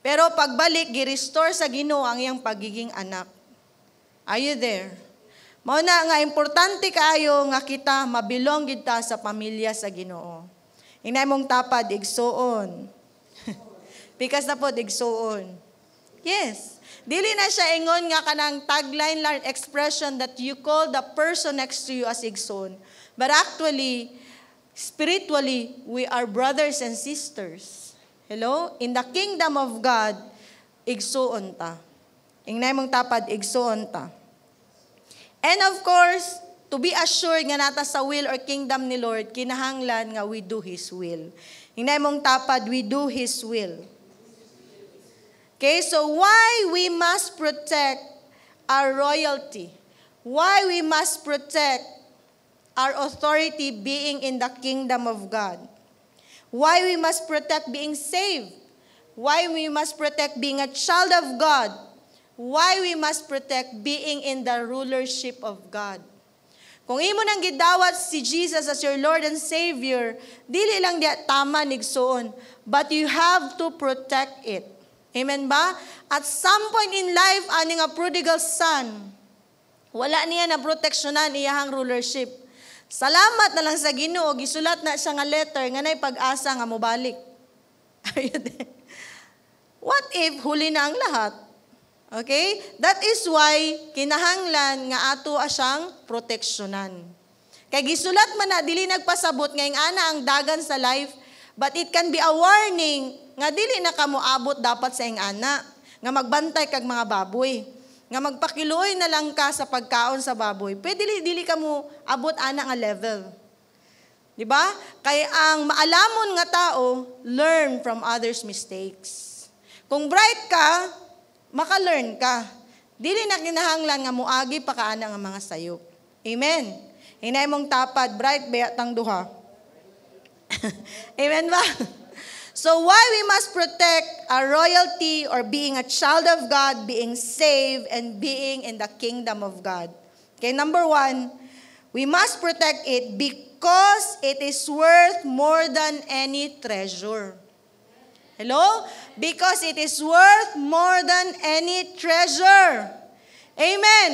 Pero pagbalik, gi-restore sa Ginoo ang iyang pagiging anak. Are you there? Mao na nga importante kaayo nga kita mabilong gid ta sa pamilya sa Ginoo. Hinay mong tapad igsuon. Because na po igsuon. Yes. Dili na siya ingon nga kanang tagline lang expression that you call the person next to you as igsoon. But actually, spiritually, we are brothers and sisters. Hello? In the kingdom of God, igsuon ta. Ingnay mong tapad, igsuon ta. And of course, to to be assured nga nata sa will or kingdom ni Lord, kinahanglan nga we do His will. Hinay mong tapad, we do His will. Okay, so why we must protect our royalty? Why we must protect our authority being in the kingdom of God? Why we must protect being saved? Why we must protect being a child of God? Why we must protect being in the rulership of God? Kung imo nang gidawat si Jesus as your Lord and Savior, dili lang diya tama nigsuon, but you have to protect it. Amen ba? At some point in life, ani nga prodigal son, wala niya na proteksyonan iyahang rulership. Salamat na lang sa Ginoo, gisulat na siya nga letter nga nay pag-asa nga mobalik. Are you there? What if huli na ang lahat? Okay? That is why kinahanglan nga ato asyang proteksyonan. Kay gisulat man na dili nagpasabot ngayong ana ang dagan sa life, but it can be a warning nga dili na kamo abot dapat sa ing ana, nga magbantay kag mga baboy, nga magpakiluoy na lang ka sa pagkaon sa baboy. Pwede dili kamo abot ana nga level. Di ba? Kay ang maalamon nga tao learn from others' mistakes. Kung bright ka, maka-learn ka. Dili na kinahanglan nga muagi pa kaana nga mga sayop. Amen. Hinay mong tapad, bright bayatang duha. Amen ba? So why we must protect our royalty or being a child of God, being saved, and being in the kingdom of God? Okay, number 1, we must protect it because it is worth more than any treasure. Hello? Because it is worth more than any treasure. Amen.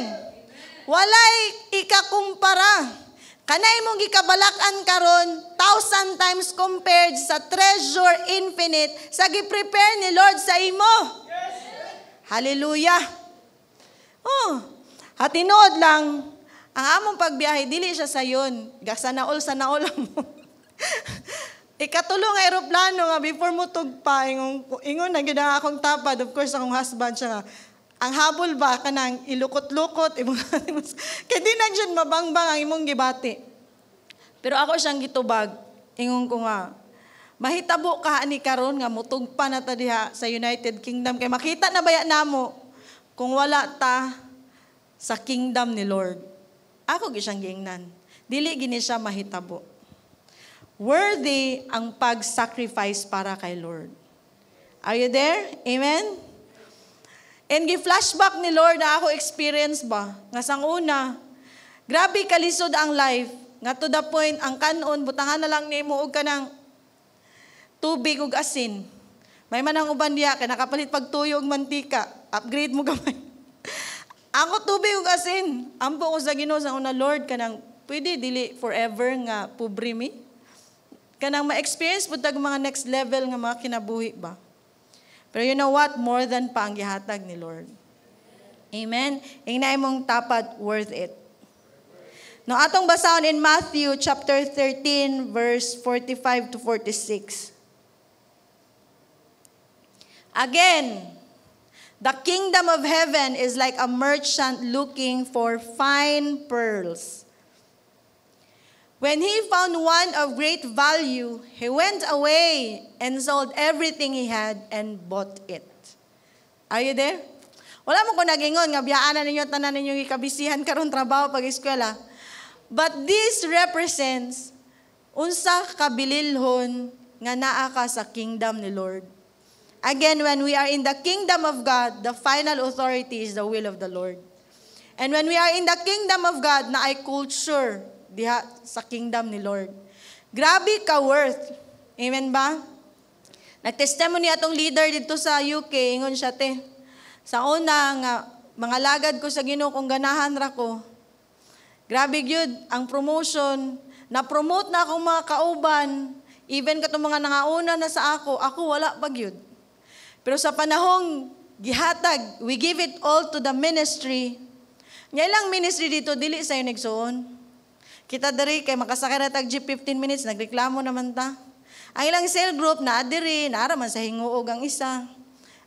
Walay ikakumpara. Kanay mong gikabalakan karon 1,000 times compared sa treasure infinite sa gi-prepare ni Lord sa imo. Yes. Hallelujah. Oh, hatinood lang ang among pagbiyahe dili siya sayon. Gasanaol mo. Ikatulong aeroplano nga before mo tugpa ingon na gid ang akong tapad, of course akong husband siya nga ang habol ba kanang ilukot-lukot imong kay di na jud mabangbang ang imong gibati. Pero ako siyang gitubag, ingon ko nga mahitabo ka ani karon nga mutugpa na ta diha sa United Kingdom kay makita na baya namo kung wala ta sa kingdom ni Lord. Ako gi siyang giingnan. Dili gini siya mahitabo. Worthy ang pag-sacrifice para kay Lord. Are you there? Amen? And gi-flashback ni Lord na ako experience ba? Nga sang una, grabe kalisod ang life. Nga to the point, ang kanon, butangan na lang ni mo og kanang tubig ug asin. May man ang uban diya, kaya nakapalit pagtuyo og mantika. Upgrade mo gamay. Ako tubig ug asin. Ampo ko sa Ginoo sa una, Lord, kanang pwede dili forever nga pobre mi. Kanang ma-experience po tag mga next level nga mga kinabuhi ba. Pero you know what? More than pa ang gihatag ni Lord. Amen? Ingnaay mong tapat, worth it. No, atong basahon in Matthew chapter 13, verse 45 to 46. Again, the kingdom of heaven is like a merchant looking for fine pearls. When he found one of great value, he went away and sold everything he had and bought it. Are you there? Wala mo ko nagingon, nga biyaanan ninyo, tanan ninyo ikabisihan karon trabaho pag-eskwela. But this represents unsa kabililhon nga naa ka sa kingdom ni Lord. Again, when we are in the kingdom of God, the final authority is the will of the Lord. And when we are in the kingdom of God, na ay culture diha sa kingdom ni Lord. Grabe ka worth. Amen ba? Nag-testimony atong leader dito sa UK, ingon siya te. Sa una nga mga lagad ko sa Ginoo kung ganahan ra ko. Grabe gyud ang promotion, na-promote na akong mga kauban, even katong mga nangauna na sa ako wala pa gyud. Pero sa panahong gihatag, we give it all to the ministry. Nya ilang ministry dito dili sayo nigsuon. Kita diri kay makasakay na tag jeep 15 minutes, nagreklamo naman ta. Ang ilang cell group na adiri, naara man sa Hinguog ang isa.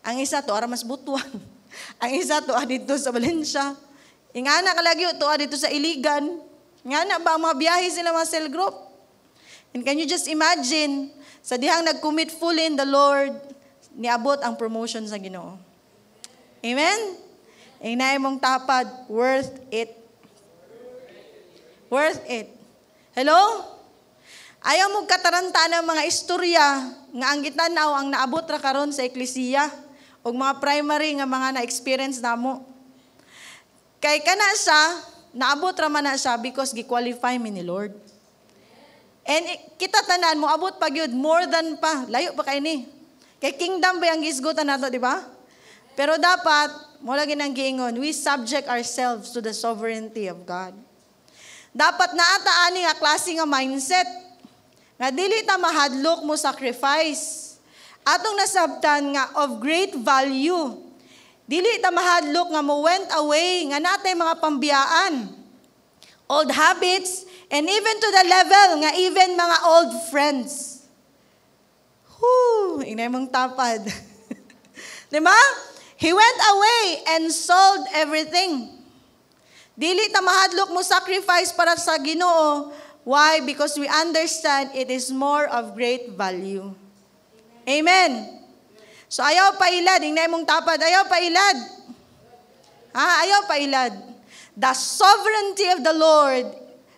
Ang isa to ara mas Butuan. Ang isa to dito sa Valencia. Ingana kalagyo to dito sa Iligan. Nga na ba, mga biyahe sila mga cell group? And can you just imagine, sa dihang nag-commit fully in the Lord, niabot ang promotion sa Ginoo. Amen? Inay mong tapad, worth it. Worth it. Hello? Ayaw mong kataranta ng mga istorya nga ang gitanaw ang naabot ra karon sa eklesiya o mga primary nga mga na-experience namo. Kay kana siya, naabot ra man na siya because gi-qualify mi ni Lord. And kita tanan mo abot pa gyud more than pa, layo pa kay ni. Kay kingdom ba ang gisgutan nato, di ba? Pero dapat mo lagi nang giingon, we subject ourselves to the sovereignty of God. Dapat naata ani nga klase nga mindset nga dili ta mahadlok mo sacrifice. Atong nasabtan nga of great value. Dili ta mahadlok nga mo went away nga natay mga pambiyaan, old habits, and even to the level nga even mga old friends. Inay mong tapad. Diba? He went away and sold everything. Dili ta mahadlok mo sacrifice para sa Ginoo. Why? Because we understand it is more of great value. Amen. So ayaw pa ilad, inay mong tapad, ayaw pa ilad. Ayaw pa ilad. The sovereignty of the Lord,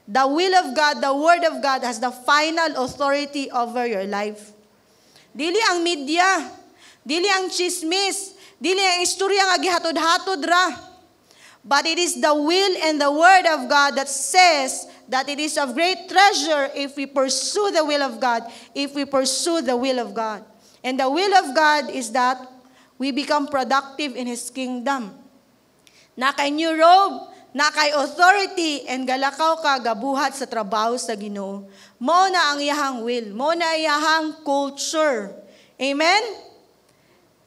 the will of God, the word of God has the final authority over your life. Dili ang media, dili ang chismis, dili ang istorya nga gihatod-hatod ra. But it is the will and the word of God that says that it is of great treasure if we pursue the will of God, if we pursue the will of God. And the will of God is that we become productive in His kingdom. Na kay new robe, na kay authority, and galakaw ka gabuhat sa trabaho sa Ginoo. Mao na ang iyahang will, mao na iyahang culture. Amen?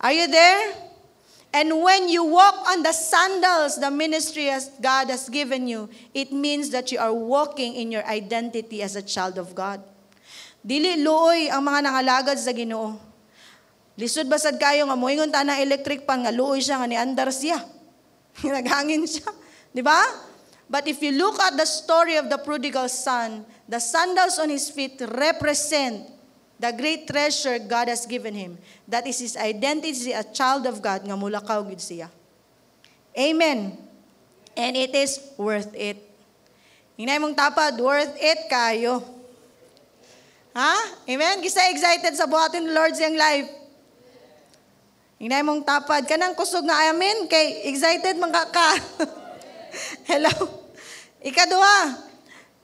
Are you there? And when you walk on the sandals the ministry as God has given you, it means that you are walking in your identity as a child of God. Dili luoy ang mga nangalagad sa Ginoo. Lisod basad kayo nga moingon ta ng electric pan nga luoy siya nga ni andar siya. Naghangin siya, di ba? But if you look at the story of the prodigal son, the sandals on his feet represent the great treasure God has given him. That is his identity as a child of God nga mulakaw gid siya. Amen. And it is worth it. Hinay mong tapad, worth it kayo. Amen? Gisa excited sa buhatin ng Lord siyang life. Hinay mong tapad, kanang kusog nga amen, kay excited man ka. Hello? Ikaduha,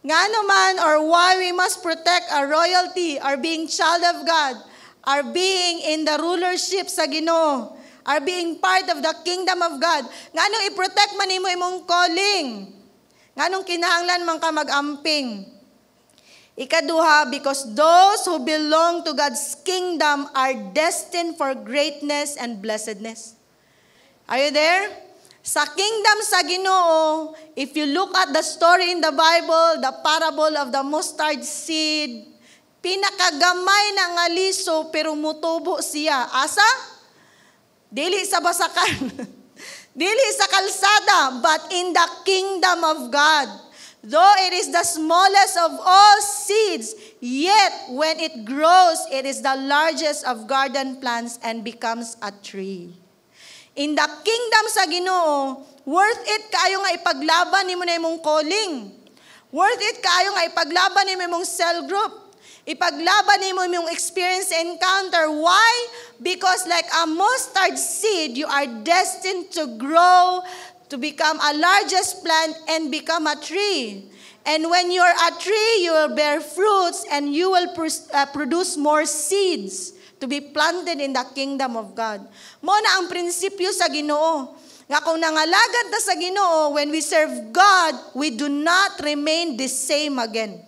nga naman or why we must protect our royalty, our being child of God, our being in the rulership sa Ginoo, our being part of the kingdom of God. Nga nung i-protect man nimo imong calling. Nga nung kinahanglan man ka mag-amping. Ikaduha, because those who belong to God's kingdom are destined for greatness and blessedness. Are you there? Sa kingdom sa Ginoo, if you look at the story in the Bible, the parable of the mustard seed, pinakagamay na nga liso pero mutubo siya. Asa? Dili sa basakan. Dili sa kalsada, but in the kingdom of God. Though it is the smallest of all seeds, yet when it grows, it is the largest of garden plants and becomes a tree. In the kingdom sa Ginoo, worth it kaayo nga ipaglaban nimo na imong calling. Worth it kaayo nga ipaglaban nimo imong cell group. Ipaglaban nimo imong experience encounter. Why? Because like a mustard seed, you are destined to grow, to become a largest plant and become a tree. And when you're a tree, you will bear fruits and you will produce more seeds to be planted in the kingdom of God. Mo na ang prinsipyo sa Ginoo. Nga kung nangalagad ta sa Ginoo, when we serve God, we do not remain the same again.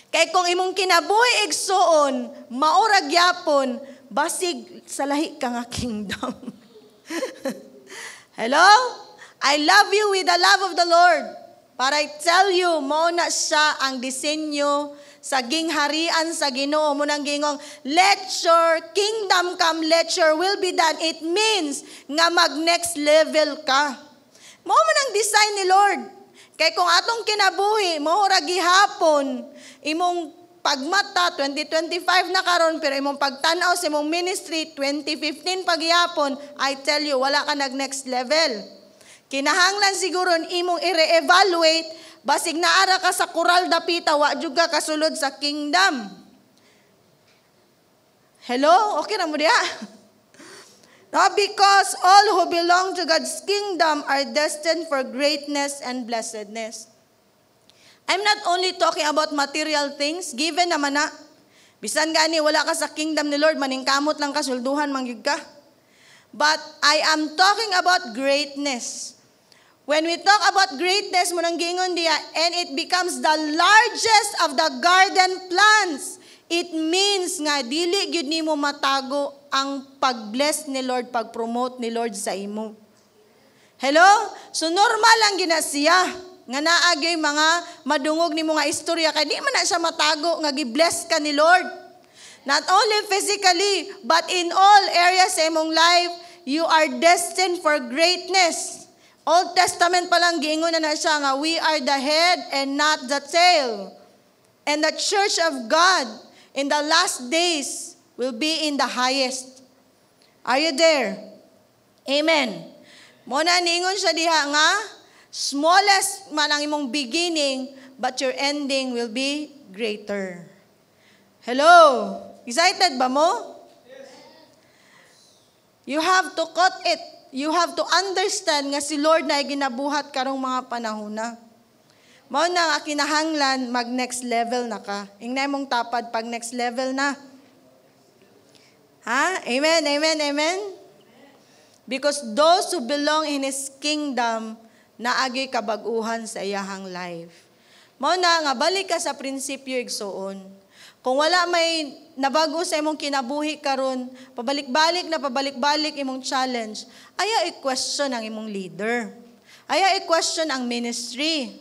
Kay kung imong kinabuhi igsuon, maura gyapon, basig sa lahi ka nga kingdom. Hello? I love you with the love of the Lord. Para I tell you, mo na siya ang disenyo sa gingharian sa Ginoo. Mo nang gingong, let your kingdom come, let your will be done. It means nga mag next level ka. Mo nang design ni Lord. Kay kung atong kinabuhi, mahura gihapon, imong pagmata, 2025 na karon pero imong pagtanaw sa imong ministry, 2015 pagyapon, I tell you, wala ka nag-next level. Kinahanglan siguro imong i-re-evaluate, basig naara ka sa koral dapita, wa jud ka kasulod sa kingdom. Hello? Okay na mo diya? No, because all who belong to God's kingdom are destined for greatness and blessedness. I'm not only talking about material things, given naman na, bisan gani wala ka sa kingdom ni Lord, maningkamot lang ka, sulduhan, mangyug ka. But I am talking about greatness. When we talk about greatness, mo nang giingon diya, and it becomes the largest of the garden plants, it means nga, dili gyud nimo matago ang pag-bless ni Lord, pag-promote ni Lord sa imo. Hello? So normal lang ginasiya nga naagay mga madungog nimo nga istorya kay di man na siya matago nga gi-bless ka ni Lord. Not only physically, but in all areas sa imong life, you are destined for greatness. Old Testament pa lang giingon na siya nga we are the head and not the tail. And the church of God in the last days will be in the highest. Are you there? Amen. Muna niingon siya diha nga, smallest man ang imong beginning, but your ending will be greater. Hello? Excited ba mo? Yes. You have to cut it. You have to understand nga si Lord na ginabuhat karong mga panahon na. Mao na nga kinahanglan mag next level na ka. Ingna mong tapad pag next level na. Ha? Amen, amen, amen. Because those who belong in His kingdom naagi kabag-uhan sa iyahang life. Mao na nga balik ka sa prinsipyo igsoon. Kung wala may nabago sa imong kinabuhi karon, pabalik-balik imong challenge, aya i-question ang imong leader. Aya i-question ang ministry.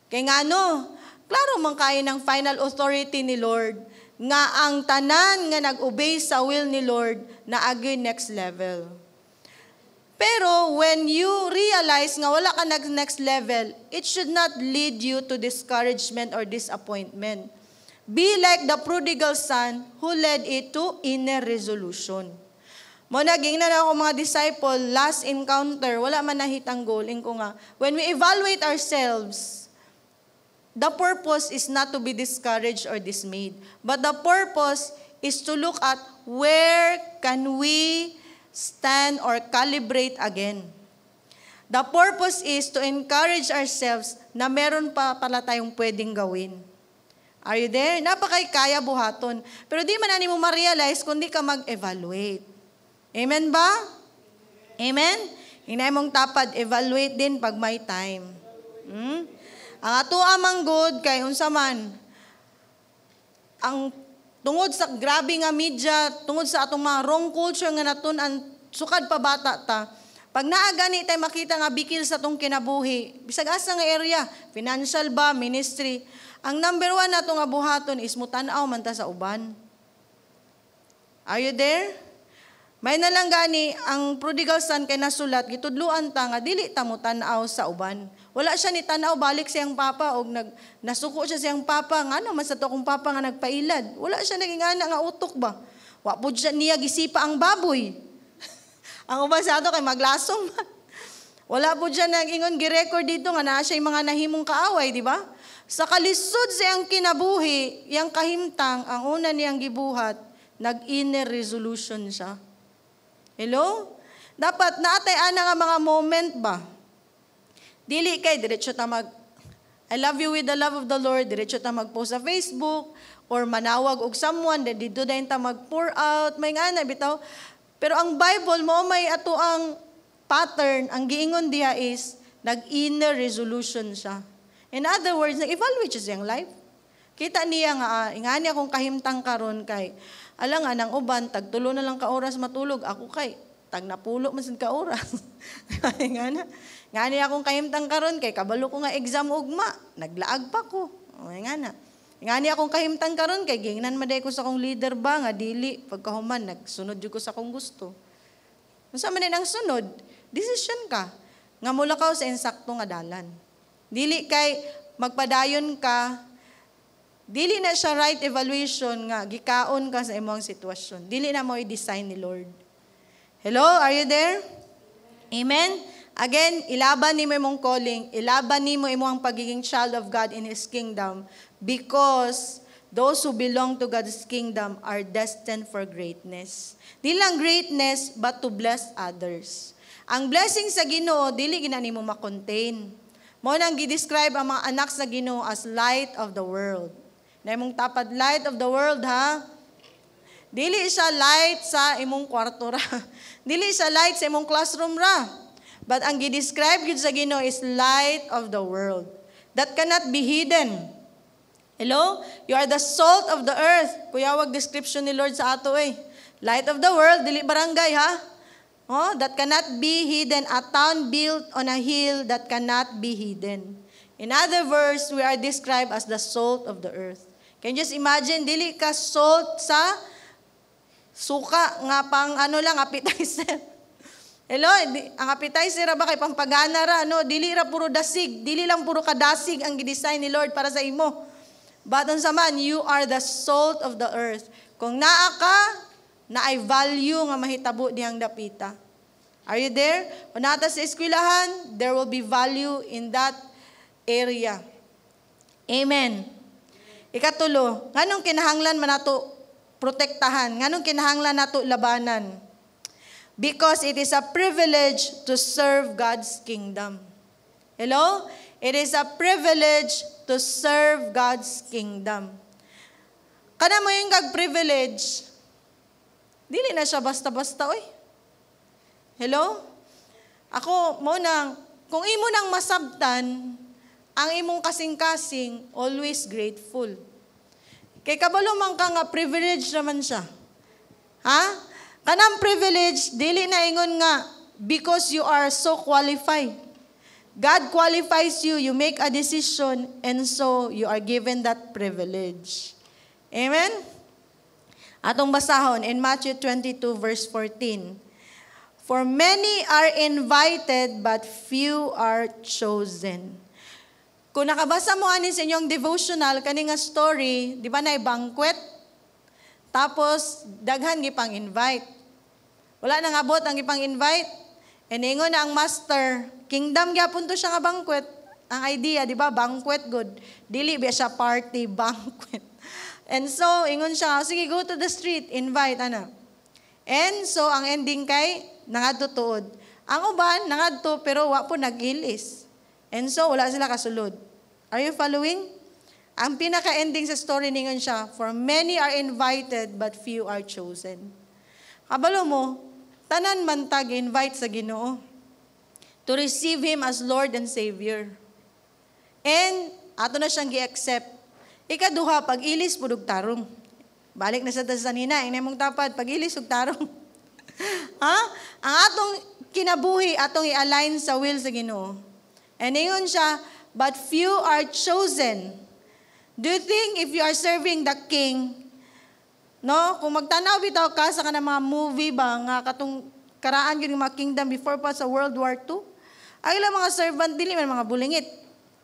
Kay ngano, klaro man kayo ng final authority ni Lord nga ang tanan nga nag-obey sa will ni Lord na agi next level. Pero when you realize nga wala ka next level, it should not lead you to discouragement or disappointment. Be like the prodigal son who led it to inner resolution. Mo naging na ako mga disciple, last encounter, wala man nahitang goal. Ko nga, when we evaluate ourselves, the purpose is not to be discouraged or dismayed. But the purpose is to look at where can we stand or calibrate again. The purpose is to encourage ourselves na meron pa pala tayong pwedeng gawin. Are you there? Napakay kaya buhaton. Pero di man ani mo ma-realize kundi ka mag-evaluate. Amen ba? Amen? Hinay mong tapad, evaluate din pag may time. Ang ato amang good kay unsa man ang tungod sa grabe nga media, tungod sa atong mga wrong culture nga natun-an sukad pa bata ta. Pag naagani tay makita nga bikil sa tong kinabuhi, bisag asa nga area, financial ba, ministry, ang number one nato nga buhaton is mutanaw man ta sa uban. Are you there? May na lang gani ang prodigal son kay nasulat gitudluan ta nga dili ta mo tan-aw sa uban. Wala siya ni tan-aw balik siyang papa og nasuko siya siyang papa ngano man sa to kong papa nga nagpailad. Wala siya naging ana nga utok ba. Wa pud siya niya gisipa ang baboy. Ang uban sa ato kay maglasong. Wala pud siya nag-ingon gi-record dito nga naa siya mga nahimong kaaway, di ba? Sa kalisod siyang kinabuhi, yang kahimtang ang una niyang gibuhat, nag-inner resolution siya. Hello? Dapat naatay ana nga mga moment ba? Dili kay diretso ta mag I love you with the love of the Lord, diretso ta mag-post sa Facebook or manawag og someone dito dayon ta mag-pour out, may ngana bitaw. Pero ang Bible mo may ato ang pattern, ang giingon diha is nag-inner resolution siya. In other words, nag-evaluate siya siyang life. Kita niya nga, ingani akong kahimtang karon kay ala nga nang uban tag tulo na lang ka oras matulog ako kay tag napulo man sad ka oras. Ngani akong kahimtang karon kay kabalo ko nga exam ugma, naglaag pa ko. O ngana. Ngani akong kahimtang karon kay gingnan maday ko sa akong leader ba nga dili pagkahuman nagsunod jud ko sa akong gusto. Unsa man ang sunod? Decision ka nga mulakaw sa insakto nga dalan. Dili kay magpadayon ka, dili na siya right evaluation nga gikaon ka sa imong sitwasyon. Dili na mo i-design ni Lord. Hello, are you there? Amen? Again, ilaban nimo imong calling, ilaban nimo imong pagiging child of God in His kingdom because those who belong to God's kingdom are destined for greatness. Di lang greatness, but to bless others. Ang blessing sa Ginoo, dili gina nimo ma-contain. Mo nang gi-describe ang mga anak sa Ginoo as light of the world. Na imong tapad light of the world, ha? Dili siya light sa imong kwarto ra. Dili siya light sa imong classroom ra. But ang gi-describe gid sa Ginoo is light of the world that cannot be hidden. Hello? You are the salt of the earth. Kuyawag description ni Lord sa ato Light of the world, dili barangay ha? Oh, that cannot be hidden. A town built on a hill that cannot be hidden. In other words, we are described as the salt of the earth. Can you just imagine, dili ka salt sa suka nga pang lang appetizer. Hello, ang appetizer ba kay pampagana ra, dili ra puro dasig, dili lang puro kadasig ang gidesign ni Lord para sa imo. But unsa man, you are the salt of the earth. Kung naa ka, naay value nga mahitabo dihang dapita. Are you there? Kung nata sa eskwelahan, there will be value in that area. Amen. Ikatulo, nganong kinahanglan man nato protektahan, nganong kinahanglan nato labanan? Because it is a privilege to serve God's kingdom. Hello? It is a privilege to serve God's kingdom. Kana mo yung privilege, dili na siya basta-basta, Hello? Ako, kung imo nang masabtan, ang imong kasing-kasing, always grateful. Kay kabalo man ka nga privilege naman siya. Ha? Kanang privilege, dili na ingon nga, because you are so qualified. God qualifies you, you make a decision, and so you are given that privilege. Amen? Atong basahon in Matthew 22 verse 14. For many are invited, but few are chosen. Kung nakabasa mo ani sa inyong devotional, kani nga story, di ba na banquet? Tapos, daghan gipang invite. Wala nang abot ang ipang invite. And ingon na ang master, kingdom gyapon to siya nga banquet. Ang idea, di ba, banquet good. Dili ba siya party, banquet. And so, ingon siya, sige, go to the street, invite, And so, ang ending kay, nangadto tuod. Ang uban, nangadto, pero wa po nag-ilis. And so, wala sila kasulod. Are you following? Ang pinaka-ending sa story ningon siya, for many are invited, but few are chosen. Kabalo mo, tanan man tag invite sa Ginoo to receive Him as Lord and Savior. And ato na siyang gi-accept. Ikaduha, pag-ilis pudog tarong. Balik na sa tasanina, inay mong tapad, pag-ilis ug tarong. Ha? Ang atong kinabuhi, atong i-align sa will sa Ginoo. And ingon siya, but few are chosen. Do you think if you are serving the King, kung magtanaw bitaw ka sa kanang mga movie ba nga katong karaan gyud mga kingdom before pa sa World War II, ay lang mga servant dili man mga bulingit.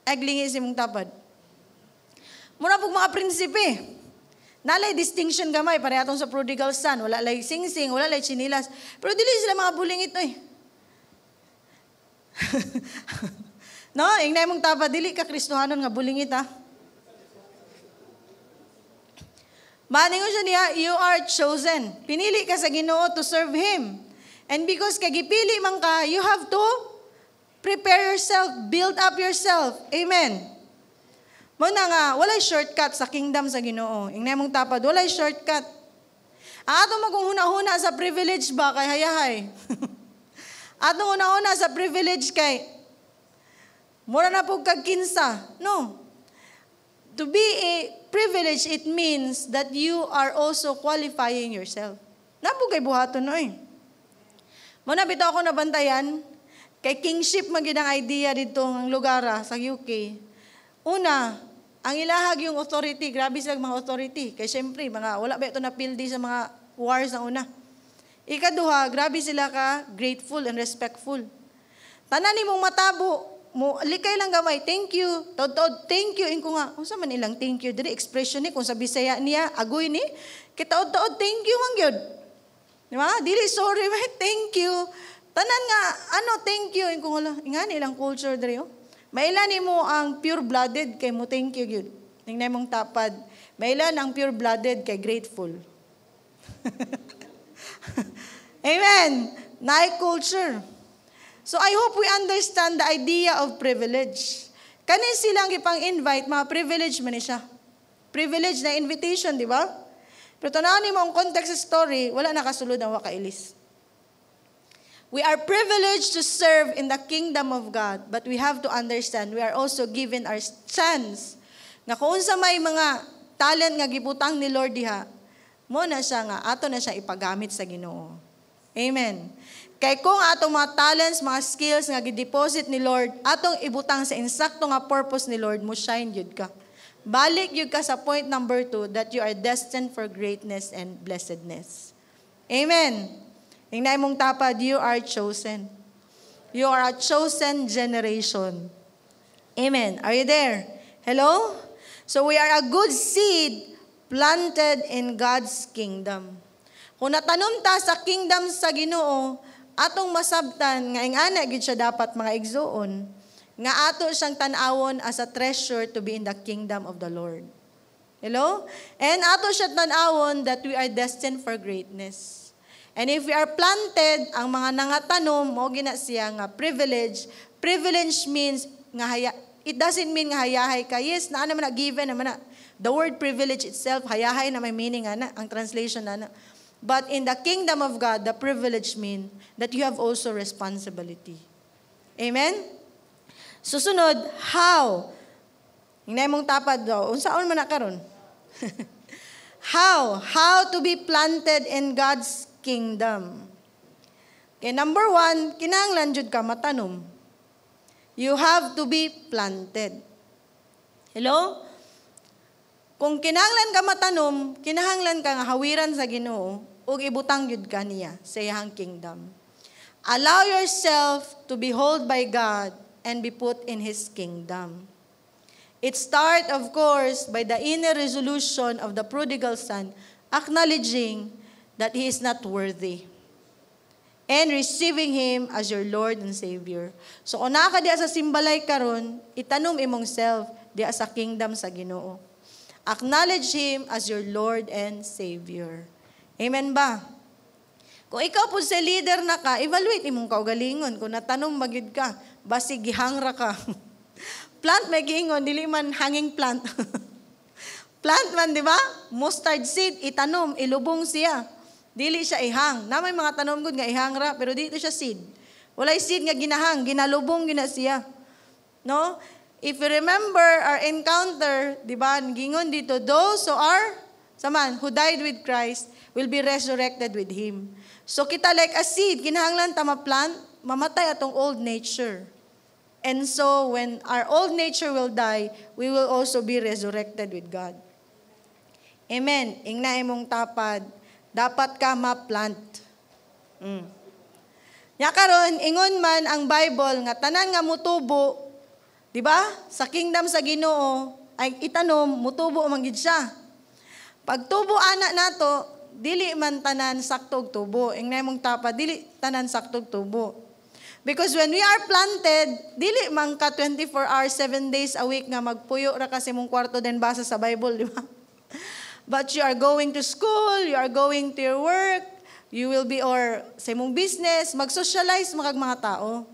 Aglingis imong tapad. Mura pug mga prinsipe. Nalay distinction gamay pare atong sa prodigal son, wala lay singsing, wala lay chinilas. Pero dili sila mga bulingit ingnay mong tapad dili ka Kristohanon nga bulingit ha. Maningon siya niya, you are chosen. Pinili ka sa Ginoo to serve Him. And because kagipili man ka, you have to prepare yourself, build up yourself. Amen. Muna nga, walay shortcut sa kingdom sa Ginoo. Ingnay mong tapad, walay shortcut. Ang atong maghuna-huna sa privilege ba kay hayahay? Atong huna-huna sa privilege kay mura na po kagkinsa. No. To be a privilege, it means that you are also qualifying yourself. Napo kay buhaton Muna bitaw ako nabantayan, kay kingship magid ang idea dito ng lugar sa UK. Una, ang ilahag yung authority, grabe sila mga authority. Kay syempre, wala ba ito na pildi sa mga wars na una. Ikaduha, grabe sila ka grateful and respectful. Tanan nimong matabo, mo likay lang gamay, thank you. Taod-taod, thank you. Inko nga, unsa man ilang thank you? Diri expression ni kung sa Bisaya niya, agoy ni, kitaod-taod, thank you man gyud. Di ba? Dili sorry, thank you. Tanan nga, thank you. Inko nga, ingani ilang culture diri, oh. Mailan mo ang pure-blooded kay mo thank you gyud. Tingnan mong tapad. Mailan ang pure-blooded kay grateful. Amen. Naay culture. So I hope we understand the idea of privilege. Kanin silang ipang-invite, mga privilege man siya. Privilege na invitation, di ba? Pero tanawin mo ang context sa story, wala nakasulod ang wakailis. We are privileged to serve in the kingdom of God, but we have to understand we are also given our chance. Nga kung sa may mga talent nga gibutang ni Lord diha, mo na siya nga, ato na siya ipagamit sa Ginoo. Amen. Kay kung atong mga talents, mga skills nga gideposit ni Lord, atong ibutang sa insakto nga purpose ni Lord, mo shine yun ka. Balik yun ka sa point number 2, that you are destined for greatness and blessedness. Amen. Tingnan mong tapad, you are chosen. You are a chosen generation. Amen. Are you there? Hello? So we are a good seed planted in God's kingdom. Kung natanom ta sa kingdom sa Ginoo, atong masabtan nga ingana gid siya dapat mga igsuon, nga ato siyang tan-awon as a treasure to be in the kingdom of the Lord. Hello? And ato siya tan-awon that we are destined for greatness. And if we are planted, ang mga nangatanom, mo gina siya nga privilege. Privilege means nga it doesn't mean nga hayahay ka. Yes, na naman na given naman na. The word privilege itself, hayahay na may meaning ana, ang translation na. But in the kingdom of God, the privilege mean that you have also responsibility. Amen? Susunod, how? Hinay mong tapad daw. Unsaon man na karon? How? How to be planted in God's kingdom. Okay, number 1, kinahanglan jud ka matanom. You have to be planted. Hello? Kung kinahanglan ka matanom, kinahanglan ka nga hawiran sa Ginoo, ug ibutang yun ka niya sa iyang kingdom. Allow yourself to be held by God and be put in His kingdom. It starts, of course, by the inner resolution of the prodigal son, acknowledging that he is not worthy and receiving Him as your Lord and Savior. So kung naka diya sa simbalay karon, itanom imong self diya sa kingdom sa Ginoo. Acknowledge Him as your Lord and Savior. Amen ba? Kung ikaw po sa leader na ka, evaluate imong kaugalingon. Kung natanong magyud ka, basig gihangra ka. Plant may giingon, dili man hanging plant. Plant man, di ba? Mustard seed, itanom, ilubong siya. Dili siya ihang. Na may mga tanom gud nga ihangra, pero dito siya seed. Walay seed nga ginahang, ginalubong gina siya. No? If you remember our encounter, di ba, gingon dito, those who died with Christ will be resurrected with Him. So kita like a seed, kinahanglan ta ma-plant, mamatay atong old nature. And so when our old nature will die, we will also be resurrected with God. Amen. Ingna imong tapad, dapat ka ma-plant. Nya karon ingon man ang Bible nga tanan nga mutubo, di ba? Sa kingdom sa Ginoo ay itanom, mutubo man gid siya. Pag tubo ana nato, dili man tanan saktog tubo. Ingnay mong tapa, dili tanan saktog tubo. Because when we are planted, dili man ka 24 hours, 7 days a week nga magpuyo ra kasi mong kwarto din basa sa Bible, di ba? But you are going to school, you are going to your work, you will be or sa imong business, mag-socialize mga tao.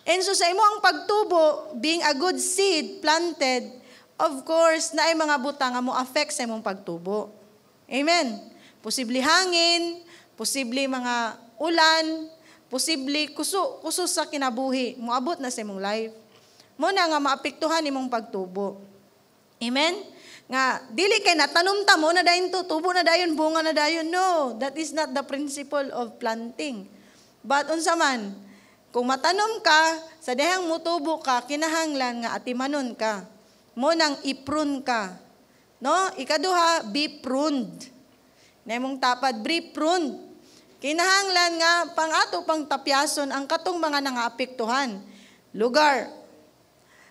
And so sa imo ang pagtubo, being a good seed planted, of course, na ay mga butang nga mo affect sa imong pagtubo. Amen. Posible hangin, posible mga ulan, posible kuso sa kinabuhi, moabot na sa imong life. Mo na nga maapektuhan imong pagtubo. Amen? Nga, dili kay natanom ta mo na dayon to, tubo na dayon, bunga na dayon. No, that is not the principle of planting. But unsa man, kung matanom ka, sa dayang mutubo ka, kinahanglan nga atimanon ka. Mo nang iprune ka. No? Ikaduha, be pruned. Naimong tapad, be pruned. Kinahanglan nga pang ato pang tapyason ang katong mga nangaapektuhan. Lugar,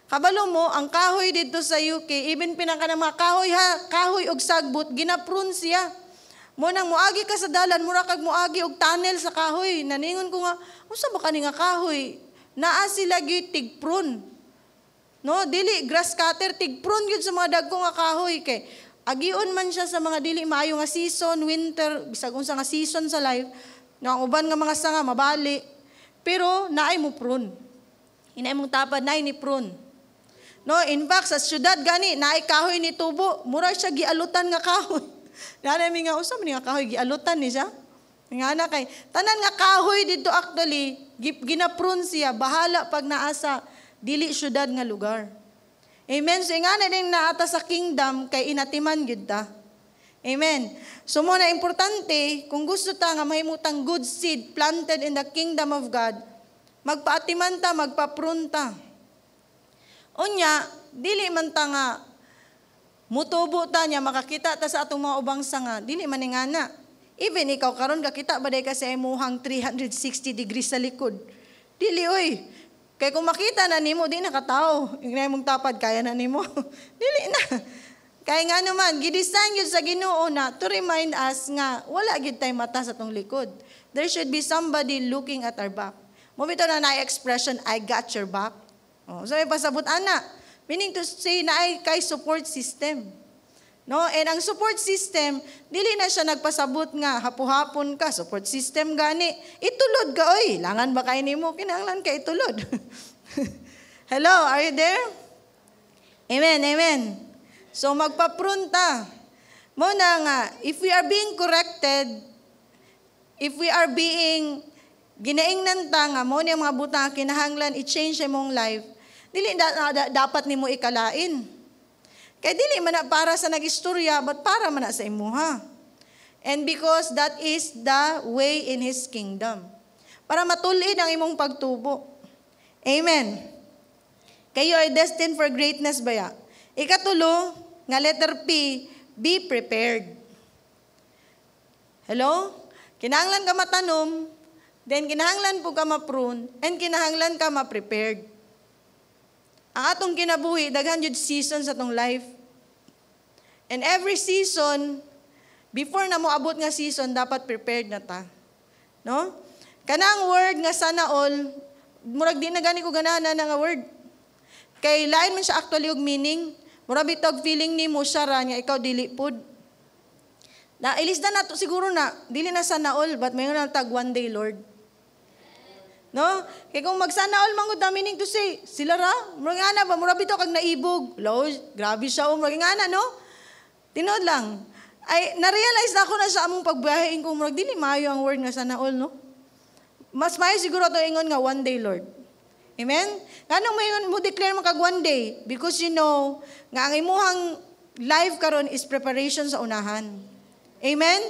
Kabalo mo, ang kahoy dito sa UK, even pinaka ng mga kahoy kahoy og sagbot, ginaprun siya. Mo nang muagi ka sa dalan, mura kag muagi og tunnel sa kahoy. Naningon ko nga, unsa ba kani nga kahoy? Naa sila gyud tigprun. No, dili grass cutter, tigprun gyud sa mga dagko nga kahoy kay agion man siya sa mga dili maayo nga season, winter, bisag unsa nga season sa life. Nga uban nga mga sanga mabali. Pero naay mo prun. Inay mong tapad naay ni prun. No, in fact, sa syudad gani, naay kahoy ni tubo, mura siya gialutan nga kahoy. Nanami nga, usa man nga kahoy, gialutan ni siya. Nga na kay, tanan nga kahoy dito actually, ginaprun siya, bahala pag naasa, dili syudad nga lugar. Amen. So nga na din naata sa kingdom, kay inatiman gyud ta. Amen. So mo na importante, kung gusto ta nga mahimutang good seed planted in the kingdom of God, magpaatiman ta, magpaprun ta. Unya, dili man ta nga mutubo ta niya, makakita ta sa atong mga ubang sanga, dili man ingana. Even ikaw karon kakita baday ka sa imuhang 360 degrees sa likod. Dili oy. Kay kung makita na nimo, di na katao. Ingay mong tapad kaya na nimo. Dili na. Kaya nga naman, gidesign yun sa Ginoo na to remind us nga wala gid tay mata sa tong likod. There should be somebody looking at our back. Mo bitaw na expression, I got your back. Oh, so may pasabot ana. Meaning to say na ay kay support system. No? And ang support system, dili na siya nagpasabot nga hapo-hapon ka, support system gani. Itulod ka oy, langan ba kay nimo kinahanglan ka itulod. Hello, are you there? Amen, amen. So magpaprunta. Mo na nga, if we are being corrected, if we are being ginaingnan ta nga mo niya mga butang kinahanglan i-change imong life, dili dapat nimo ikalain. Kay dili man na para sa nagistorya, but para man na sa imuha. And because that is the way in His kingdom. Para matulid ang imong pagtubo. Amen. Kay you are destined for greatness ba ya? Ikatulo, nga letter P, be prepared. Hello? Kinahanglan ka matanom, then kinahanglan po ka ma-prune, and kinahanglan ka ma-prepared. Ang atong kinabuhi, daghan jud season sa atong life. And every season, before na mo abot nga season, dapat prepared na ta. No? Kanang word nga sana all, murag di na gani ko ganana nga word. Kay lain man siya actually og meaning. Murag bitog feeling nimo siya ra nga ikaw dili pud. Na ilis na nato siguro na dili na sana all, but mayon na tag one day Lord. No? Kaya kung magsana all mangod na meaning to say, sila ra, murag nga na ba, murag ito kag naibog. Lo, grabe siya, murag nga na, no? Tinod lang. Ay, na-realize na ako na sa among pagbiyahin kung murag, dili maayo ang word nga sana all, no? Mas maayo siguro ito ingon nga one day, Lord. Amen? Ganong mayon mo declare mo kag one day? Because you know, nga ang imuhang life karon is preparation sa unahan. Amen?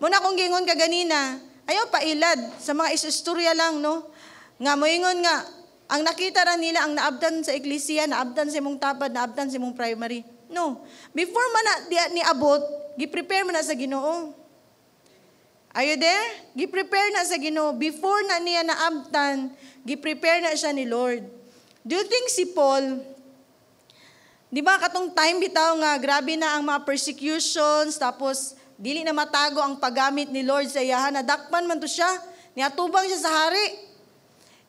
Muna kung gingon ka ganina, ayaw pailad sa mga istorya lang, no? Nga moingon nga, ang nakita ra nila, ang naabdan sa eklesia, naabdan sa imong tapad, naabdan sa imong primary. No. Before man na niabot, gi-prepare man na sa Ginoo. Are you there? Gi-prepare na sa Ginoo. Before na niya naabdan, gi-prepare na siya ni Lord. Do you think si Paul, di ba katong time bitaw nga grabe na ang mga persecutions, tapos dili na matago ang paggamit ni Lord sa iyahan, nadakpan man to siya, niatubang siya sa hari.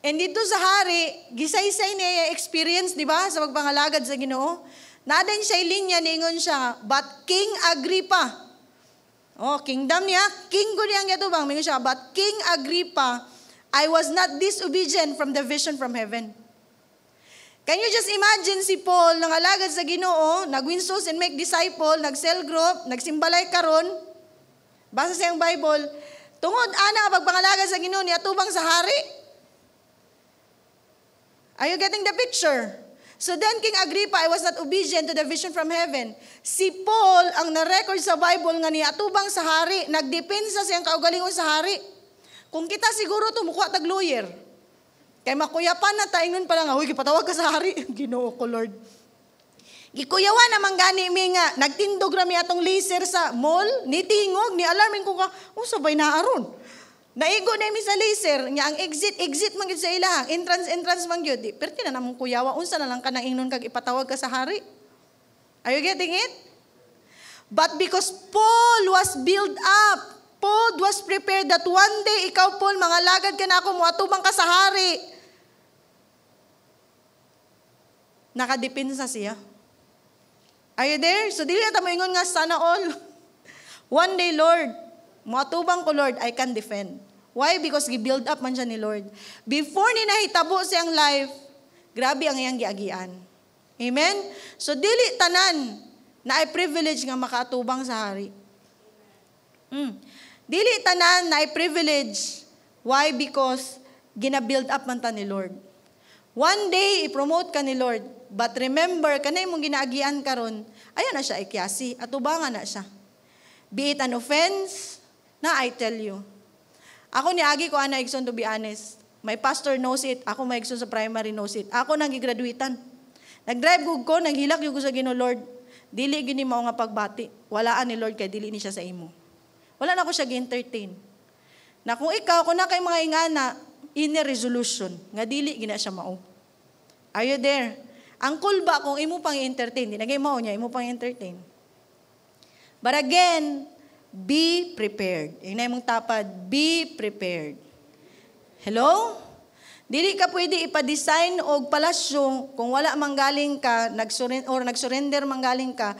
And dito sa hari, gisaysay niya experience, di ba, sa pagpangalagad sa Ginoo. Nadan siya linya, ningon siya, but King Agrippa. Oh, kingdom niya, king ko niyang yatubang, ningon siya, but King Agrippa, I was not disobedient from the vision from heaven. Can you just imagine si Paul, nangalagad sa Ginoo, nag-win souls and make disciple, nag-cell group, nagsimbalay karon, basa sa iyang Bible, tungod ana pagpangalagad sa Ginoo, niatubang sa hari. Are you getting the picture? So then, King Agrippa, I was not obedient to the vision from heaven. Si Paul, ang na-record sa Bible nga niya, atubang sa hari, nagdepensa siyang kaugalingon sa hari. Kung kita siguro tumukha tag lawyer, kay makuyapan na taingon pa lang, huy, patawag ka sa hari. Ginoo ko, Lord. Gikuyawan naman gani mi nga, nagtindog rami atong laser sa mall, nitingog, ni alarming ko ka, sabay na aron. Naigo na mi sa laser, nya ang exit man gyud sa ilaha, entrance man gyud. Perti na namong kuyawa, unsa na lang ka nang ingnon kag ipatawag ka sa hari? Are you getting it? But because Paul was built up, Paul was prepared that one day, ikaw Paul, mga lagad ka na ako, muatubang ka sa hari. Nakadepensa siya. Are you there? So dili ta mo ingon nga sana all. One day, Lord, muatubang ko, Lord, I can defend. Why? Because gi-build up man siya ni Lord. Before ni nahitabo siyang life, grabe ang iyang giagian. Amen? So dili tanan na ay privilege nga makaatubang sa hari. Dili tanan na ay privilege. Why? Because gina-build up man ta ni Lord. One day, i-promote ka ni Lord. But remember, kanay mong ginaagian karon, ayan na siya ikyasi, atubangan na siya. Be it an offense, na I tell you. Ako ni Agi ko, ana igsoon, to be honest. My pastor knows it. Ako may igsoon sa primary knows it. Ako nang gigraduitan. Nag-drive ko, naghilak yung ko sa Ginoo, Lord. Dili gini mao nga pagbati. Walaan ni Lord kay dili ni siya sa imo. Wala na ko siya gi-entertain. Na kung ikaw, kung na kay mga ingana, inner resolution, nga dili gina siya mao. Are you there? Ang cool ba kung imo pang i-entertain, di nagay mao niya, imo pang i-entertain. But again, be prepared. Yung na mong tapad, be prepared. Hello? Dili ka pwede ipa-design og palasyo kung wala manggaling ka, nag-surrender manggaling ka,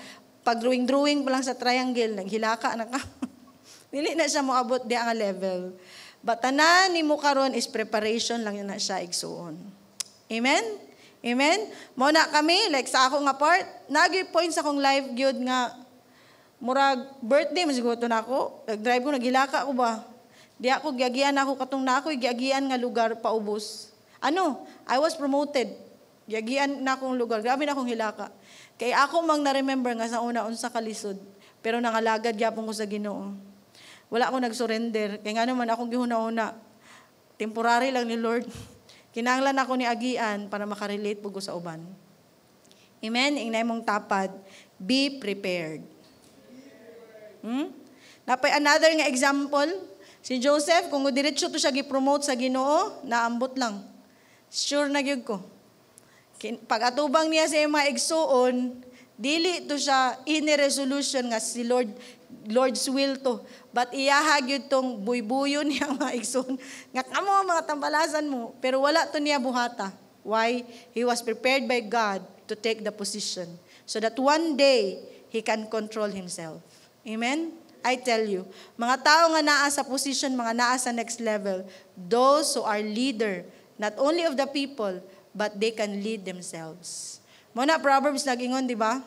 pag drawing pa lang sa triangle, naghilaka na ka. Dili na siya moabot di ang level. But tanan ni mo karon is preparation lang yun na siya igsuon. Amen? Amen? Mo na kami, like sa ako nga part, nag-point sa akong live gyud nga, murag birthday, masiguto na ako, nag-drive ko, naghilaka ko ba? Di ako, giagian ako, katong na ako, giagian nga lugar paubos. Ano? I was promoted. Giagian na akong lugar, grabe na akong hilaka. Kaya ako mang na-remember nga sa una-unsa kalisod, pero nangalagad gyapon ko sa Ginoo. Wala ako nag-surrender. Kaya nga naman akong gihuna-una. Temporary lang ni Lord. Kinanglan ako ni Agian para makarelate po ko sa uban. Amen? Ingnay mong tapad. Be prepared. Napay another nga example. Si Joseph, kung diretso to siya gi-promote sa Ginoo, naambot lang. Sure na gyud ko. Pag atubang niya sa mga igsuon, dili to siya ini-resolution nga si Lord's will to. But iyahag yun tong buy-buyo niya mga igsoon. Nga kamo mga tambalasan mo. Pero wala to niya buhata. Why? He was prepared by God to take the position. So that one day, he can control himself. Amen? I tell you, mga tao nga naa sa position, mga naa sa next level, those who are leader, not only of the people, but they can lead themselves. Muna Proverbs nag-ingon, di ba?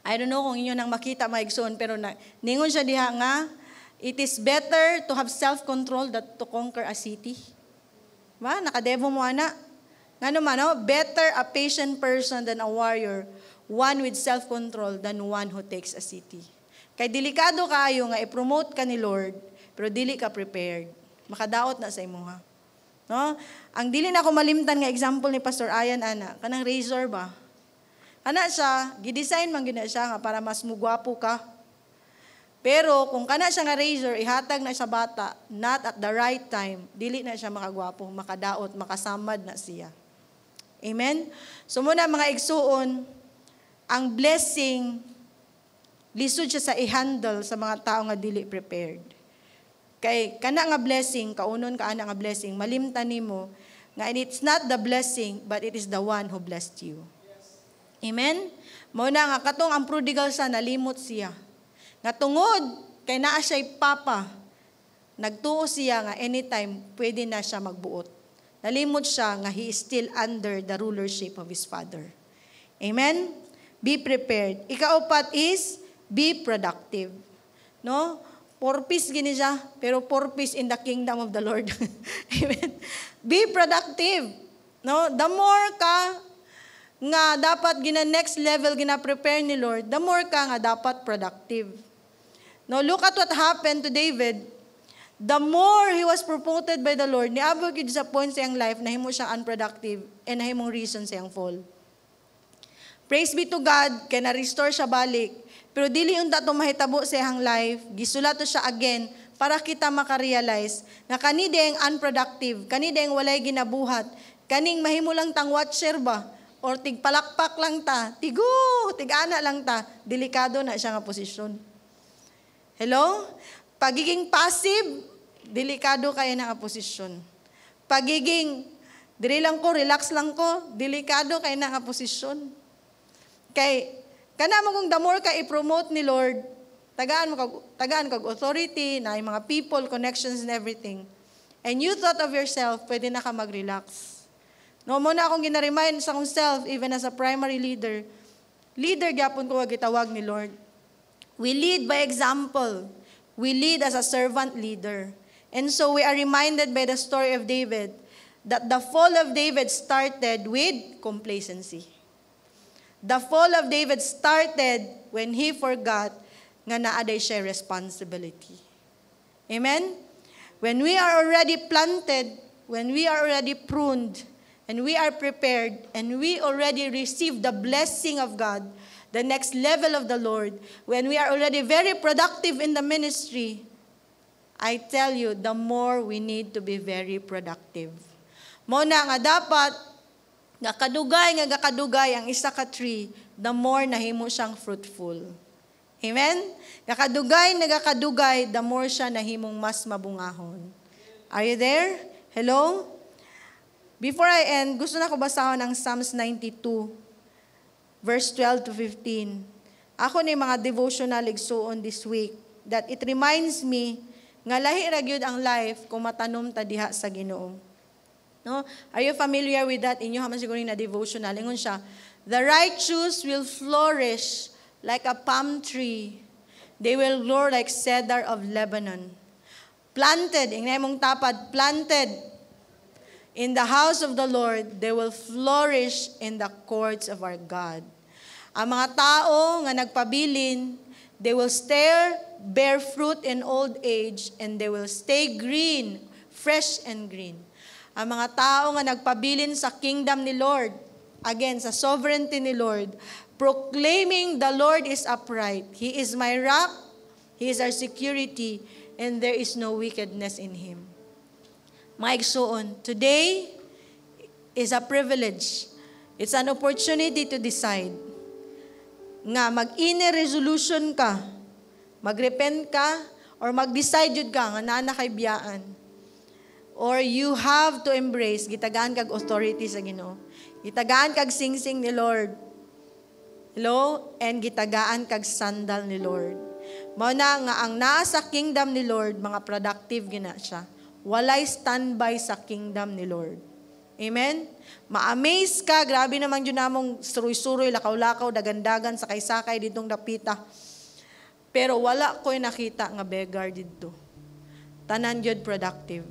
I don't know kung inyo nang makita maigsoon, pero ningon siya diha nga, it is better to have self-control than to conquer a city. Ba? Nakadevo mo ana. Nga naman, no? Better a patient person than a warrior, one with self-control than one who takes a city. Kay delikado kayo nga i-promote ka ni Lord, pero dili ka prepared. Makadaot na sa imo ha. No? Ang dili na ako malimtan nga example ni Pastor Ayan ana, kanang razor ba? Ana siya, gidesign man gyud na siya nga para mas mugwapo ka. Pero kung kana siya nga razor, ihatag na sa bata, not at the right time, dili na siya makagwapo, makadaot, makasamad na siya. Amen? So muna mga igsuon, ang blessing, lisod siya sa i-handle sa mga tao nga dili prepared. Kay kana nga blessing, kaunon ka ana nga blessing, malimtan nimo nga it's not the blessing, but it is the one who blessed you. Amen? Muna nga, katong ang prodigal son, nalimot siya. Nga tungod, kay naa siya'y papa, nagtuo siya nga anytime, pwede na siya magbuot. Nalimot siya nga he is still under the rulership of his father. Amen? Be prepared. Ikaapat is, be productive. No? Purpose gini siya, pero purpose in the kingdom of the Lord. Amen? Be productive. No? The more ka, nga dapat next level gina-prepare ni Lord, the more ka nga dapat productive. No, look at what happened to David. The more he was promoted by the Lord, niabot gyud sa point sa iyang life na himo siya unproductive and nahimong reason sa iyang fall. Praise be to God, kay na-restore siya balik. Pero dili unta to mahitabo sa iyang life, gisulat to siya again para kita makarealize nga kani deng unproductive, kani deng walay ginabuhat, kaning mahimo lang tang watcher ba, or tigpalakpak lang ta, tig-ana lang ta, delikado na siya nga posisyon. Hello? Pagiging passive, delikado kayo na nga posisyon. Pagiging, diri lang ko, relax lang ko, delikado kayo na nga posisyon. Kay, kana mo kung the more ka i-promote ni Lord, tagaan kag authority, na yung mga people, connections and everything. And you thought of yourself, pwede na ka mag-relax. No, muna akong ginaremind sa akong self, even as a primary leader gyapon ko gitawag ni Lord. We lead by example. We lead as a servant leader. And so we are reminded by the story of David that the fall of David started with complacency. The fall of David started when he forgot nga naaday siya responsibility. Amen? When we are already planted, when we are already pruned, and we are prepared, and we already receive the blessing of God, the next level of the Lord, when we are already very productive in the ministry, I tell you, the more we need to be very productive. Muna nga dapat, nga kadugay ang isa ka tree, the more nahimo siyang fruitful. Amen? Nakadugay, the more siya nahimong mas mabungahon. Are you there? Hello? Before I end, gusto na ko basahon ang Psalms 92, verse 12 to 15. Ako ni mga devotional igsuon this week, that it reminds me, nga lahi ra gyud ang life kung matanom ta diha sa Ginoo. No? Are you familiar with that? Inyo haman siguro na devotional. Ingon siya, the righteous will flourish like a palm tree. They will grow like cedar of Lebanon. Planted, ingay mong tapad, planted in the house of the Lord, they will flourish in the courts of our God. Ang mga tao nga nagpabilin, they will bear fruit in old age, and they will stay green, fresh and green. Ang mga tao nga nagpabilin sa kingdom ni Lord, again, sa sovereignty ni Lord, proclaiming the Lord is upright. He is my rock, He is our security, and there is no wickedness in Him. Mga igsuon, today is a privilege. It's an opportunity to decide nga mag-ine resolution ka, mag-repent ka, or mag-decide yun ka nga nana kay biyaan. Or you have to embrace, gitagaan kag authority sa Ginoo. Gitagaan kag singsing ni Lord. Hello? And gitagaan kag sandal ni Lord. Mao na nga ang naa sa kingdom ni Lord, mga productive gina siya. Walay standby sa kingdom ni Lord. Amen? Ma-amaze ka, grabe naman yun namong suroy-suroy, lakaw-lakaw, dagan-dagan, sakay-sakay ditong dapita. Pero wala ko'y nakita nga beggar dito. Tanan yun productive.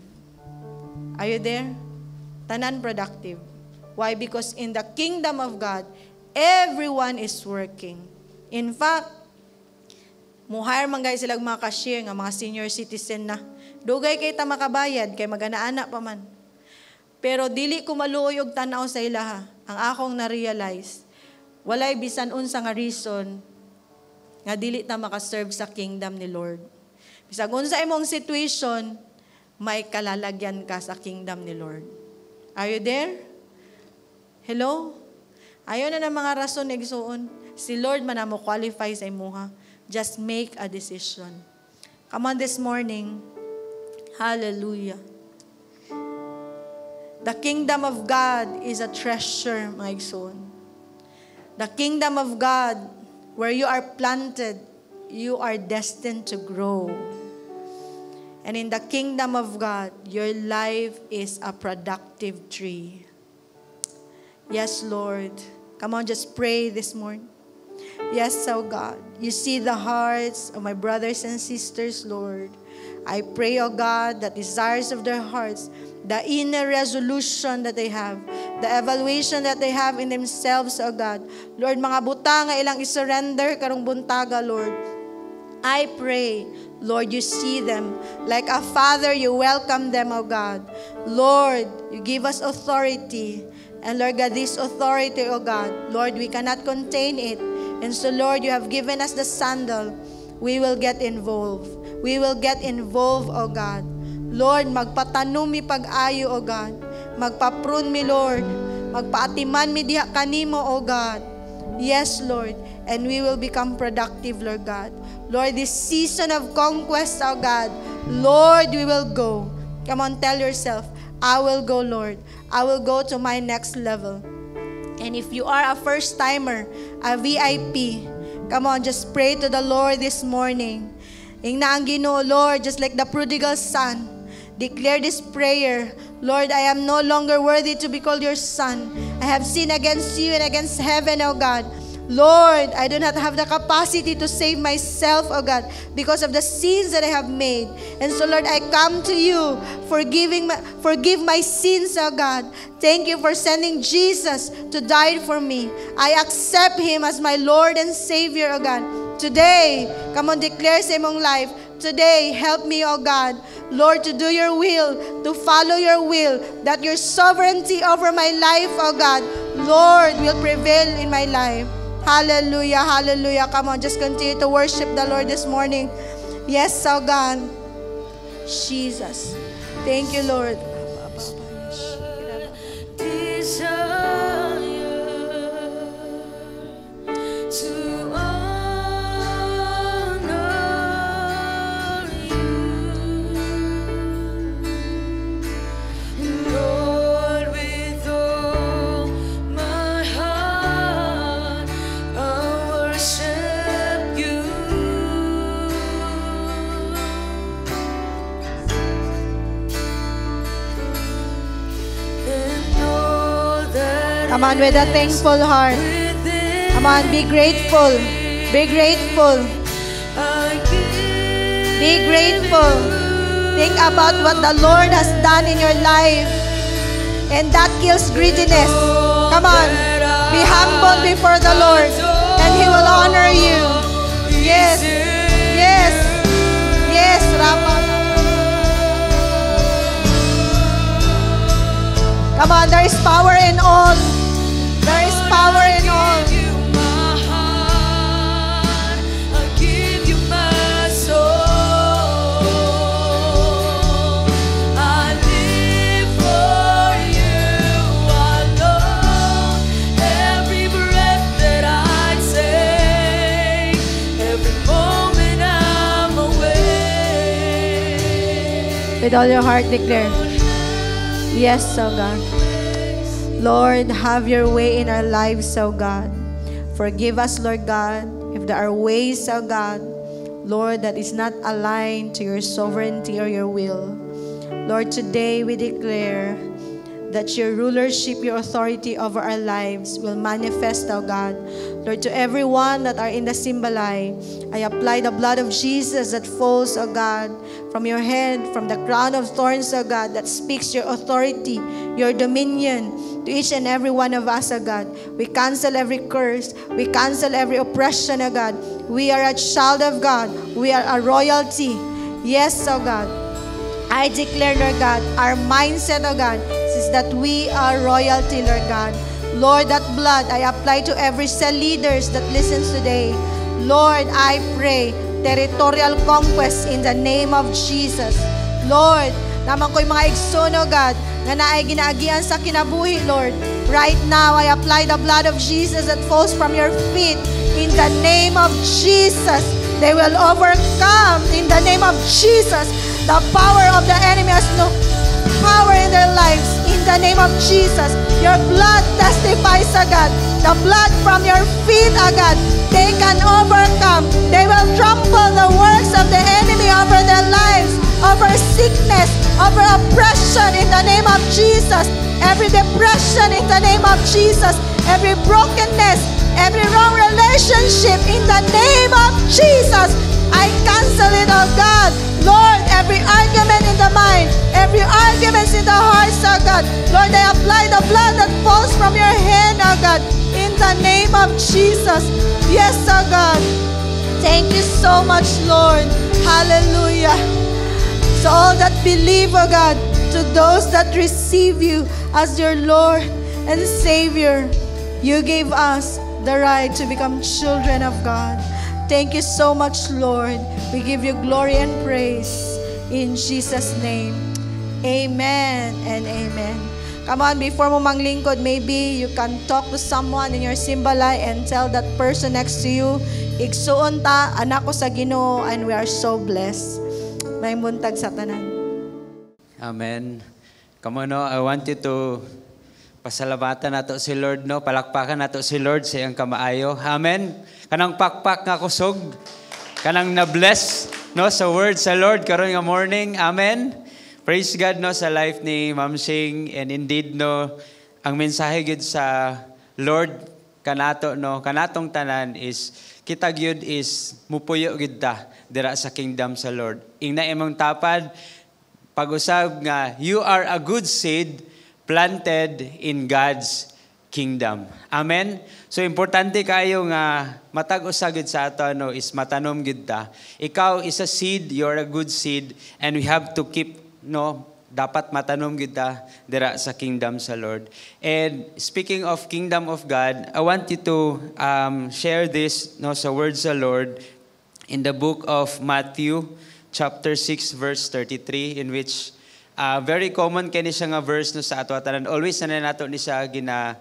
Are you there? Tanan productive. Why? Because in the kingdom of God, everyone is working. In fact, muhire man guys silang mga cashier nga mga senior citizen na. Dugay kay ta makabayad kay magana-ana pa man. Pero dili ko maluoy og tanaw sa ilaha. Ang akong na-realize, walay bisan unsa nga reason nga dili ta makaserve sa kingdom ni Lord. Bisag unsa imong situation, may kalalagyan ka sa kingdom ni Lord. Are you there? Hello? Ayaw na ng mga rason igsuon. Si Lord man mo qualify sa imuha. Just make a decision. Come on this morning. Hallelujah. The kingdom of God is a treasure, my son. The kingdom of God, where you are planted, you are destined to grow. And in the kingdom of God, your life is a productive tree. Yes, Lord. Come on, just pray this morning. Yes, oh God. You see the hearts of my brothers and sisters, Lord. I pray, oh God, that desires of their hearts, the inner resolution that they have, the evaluation that they have in themselves, oh God. Lord, mga butang nga ilang isurrender karong buntaga, Lord. I pray, Lord, you see them. Like a father, you welcome them, oh God. Lord, you give us authority. And Lord God, this authority, oh God, Lord, we cannot contain it. And so, Lord, you have given us the sandal. We will get involved. we will get involved, O God. Lord, magpatanom mi pag-ayo, O God. Magpaprune mi, Lord. Magpaatiman mi diha kanimo, O God. Yes, Lord. And we will become productive, Lord God. Lord, this season of conquest, O God, Lord, we will go. Come on, tell yourself, I will go, Lord. I will go to my next level. And if you are a first-timer, a VIP, come on, just pray to the Lord this morning. Ingna ang Ginoo, Lord, just like the prodigal son, declare this prayer. Lord, I am no longer worthy to be called your son. I have sinned against you and against heaven, O God. Lord, I do not have the capacity to save myself, O God, because of the sins that I have made. And so, Lord, I come to you, forgive my sins, O God. Thank you for sending Jesus to die for me. I accept Him as my Lord and Savior, O God. Today, come on, declare sa imong life, today, help me, O God, Lord, to do your will, to follow your will, that your sovereignty over my life, O God, Lord, will prevail in my life. Hallelujah, hallelujah. Come on, just continue to worship the Lord this morning. Yes, oh God. Jesus. Thank you, Lord. Come on, with a thankful heart. Come on, be grateful. Be grateful. Be grateful. Think about what the Lord has done in your life. And that kills greediness. Come on, be humble before the Lord. And He will honor you. Yes. Yes. Yes, Rama. Come on, there is power in all. There is power in all. I give you my soul. I live for you alone. Every breath that I take, every moment I'm awake. With all your heart, declare. Yes, oh God. Lord, have your way in our lives, oh God. Forgive us, Lord God, if there are ways, oh God, Lord, that is not aligned to your sovereignty or your will. Lord, today we declare that your rulership, your authority over our lives will manifest, oh God. Lord, to everyone that are in the Simbalay, I apply the blood of Jesus that falls, oh God, from your head, from the crown of thorns, oh God, that speaks your authority, your dominion to each and every one of us, oh God. We cancel every curse. We cancel every oppression, oh God. We are a child of God. We are a royalty. Yes, oh God. I declare, Lord God, our mindset, oh God, is that we are royalty, Lord God. Lord, that blood I apply to every cell leaders that listens today. Lord, I pray territorial conquest in the name of Jesus. Lord, naman ko'y mga igsoon, oh God, na naay ginaagian sa kinabuhi, Lord. Right now, I apply the blood of Jesus that falls from your feet. In the name of Jesus, they will overcome. In the name of Jesus, the power of the enemy has no power in their lives. In the name of Jesus, your blood testifies, oh God. The blood from your feet, oh God, they can overcome. They will trample the works of the enemy over their lives, over sickness, over oppression in the name of Jesus. Every depression in the name of Jesus. Every brokenness, every wrong relationship in the name of Jesus. I cancel it, oh God. Lord, every argument in the mind, every argument in the hearts, oh God. Lord, I apply the blood that falls from your hand, oh God, in the name of Jesus. Yes, oh God. Thank you so much, Lord. Hallelujah. To all that believe, oh God, to those that receive you as your Lord and Savior, you gave us the right to become children of God. Thank you so much, Lord. We give you glory and praise in Jesus' name. Amen and amen. Come on, before mo manglingkod, maybe you can talk to someone in your simbalay and tell that person next to you, igsuon ta, anak ko sa Ginoo, and we are so blessed. May buntag sa tanan. Amen. Come on, no? I want you to pasalamatan nato si Lord, no? Palakpakan nato si Lord sa iyang kamaayo. Amen. Kanang pakpak nga kusog, kanang na-bless, no, sa word sa Lord karon nga morning. Amen. Praise God, no, sa life ni Ma'am Shing, and indeed, no, ang mensahe gid sa Lord kanato, no, kanatong tanan is kita gyud is mupuyo gid ta dira sa kingdom sa Lord. Ingna imong tapad pag-usab nga you are a good seed planted in God's kingdom. Amen. So importante kayo nga matag usagid sa ato, no, is matanom gid ta. Ikaw is a seed, you're a good seed, and we have to keep, no, dapat matanom kita dira sa kingdom sa Lord. And speaking of kingdom of God, I want you to share this, no, sa words sa Lord in the book of Matthew chapter 6 verse 33, in which very common kani siya nga verse, no, sa ato tanan. Always na nato ni siya gina,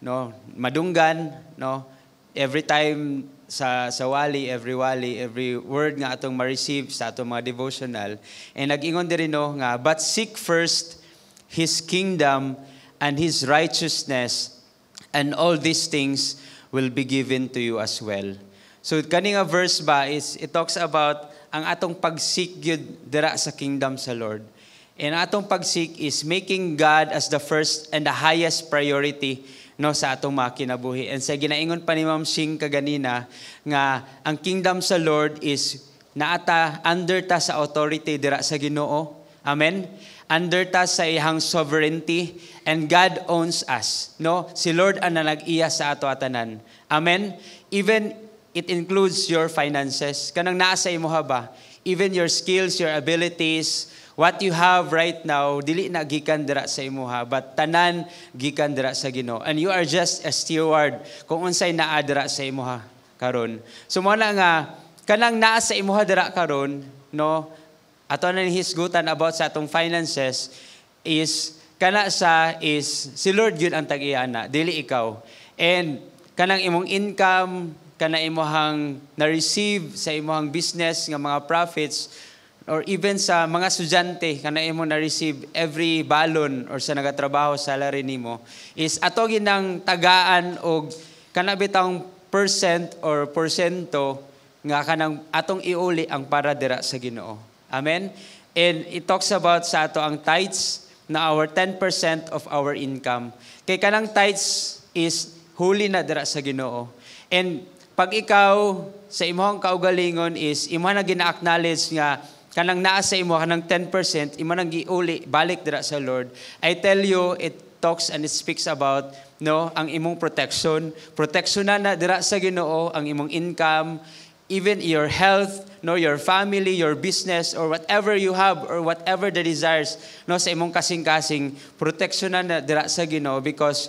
no, madunggan, no, every time sa wali, every word nga atong ma-receive sa atong mga devotional. And nag-ingon diri, no, nga, but seek first His kingdom and His righteousness, and all these things will be given to you as well. So kani nga verse ba is, it talks about ang atong pag-seek gyud dira sa kingdom sa Lord. And atong pag-seek is making God as the first and the highest priority, no, sa atong mga kinabuhi. And sa ginaingon pa ni Ma'am Shing kaganina nga ang kingdom sa Lord is naata under ta sa authority dira sa Ginoo. Amen. Under ta sa iyang sovereignty, and God owns us, no? Si Lord ang nag-iya sa ato atanan. Amen. Even it includes your finances. Kanang naa sa imo ba? Even your skills, your abilities, what you have right now, dili na gikan dira sa imuha, but tanan gikan dira sa Ginoo. And you are just a steward kung unsay naa dira sa imuha karon. So mo na nga kanang naa sa imuha dira karon, no, ato na hisgutan about sa atong finances is kana sa is si Lord yun ang tag-iyana, dili ikaw. And kanang imong income, kana imuhang na-receive sa imuhang business nga mga profits, or even sa mga estudyante kana imo na receive every balon or sa nagatrabaho salary nimo, is ato ginang tagaan og kana bitang percent or porsyento nga kanang atong iuli ang para dira sa Ginoo. Amen. And it talks about sa ato ang tithes na our 10% of our income. Kay kanang tithes is huli na dira sa Ginoo. And pag ikaw sa imong kaugalingon is imo na gina-acknowledge nga kanang naa sa imo kanang 10%, imo nang giuli balik dira sa Lord. I tell you, it talks and it speaks about, no, ang imong protection. Protection na dira sa Ginoo ang imong income, even your health, no, your family, your business, or whatever you have or whatever the desires, no, sa imong kasing-kasing, protection na dira sa Ginoo because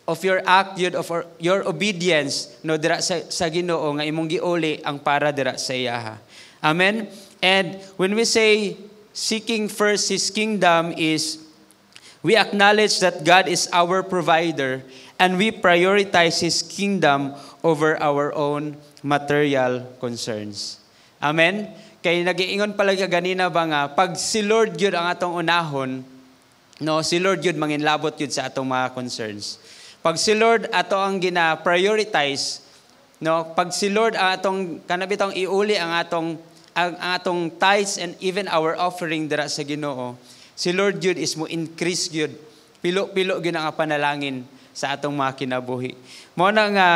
of your act, of your obedience, no, dira sa Ginoo nga imong giuli ang para dira sa iyaha. Amen. And when we say seeking first His kingdom is we acknowledge that God is our provider and we prioritize His kingdom over our own material concerns. Amen. Kay nagiingon pala ganina ba nga pag si Lord yun ang atong unahon, no, si Lord yun manginlabot yun sa atong mga concerns. Pag si Lord ato ang gina-prioritize, no, pag si Lord ang atong kanabitang iuli ang atong tithes and even our offering dira sa Ginoo, si Lord yun is mo increase yun. Pilo-pilo yun ang panalangin sa atong mga kinabuhi. Mo na nga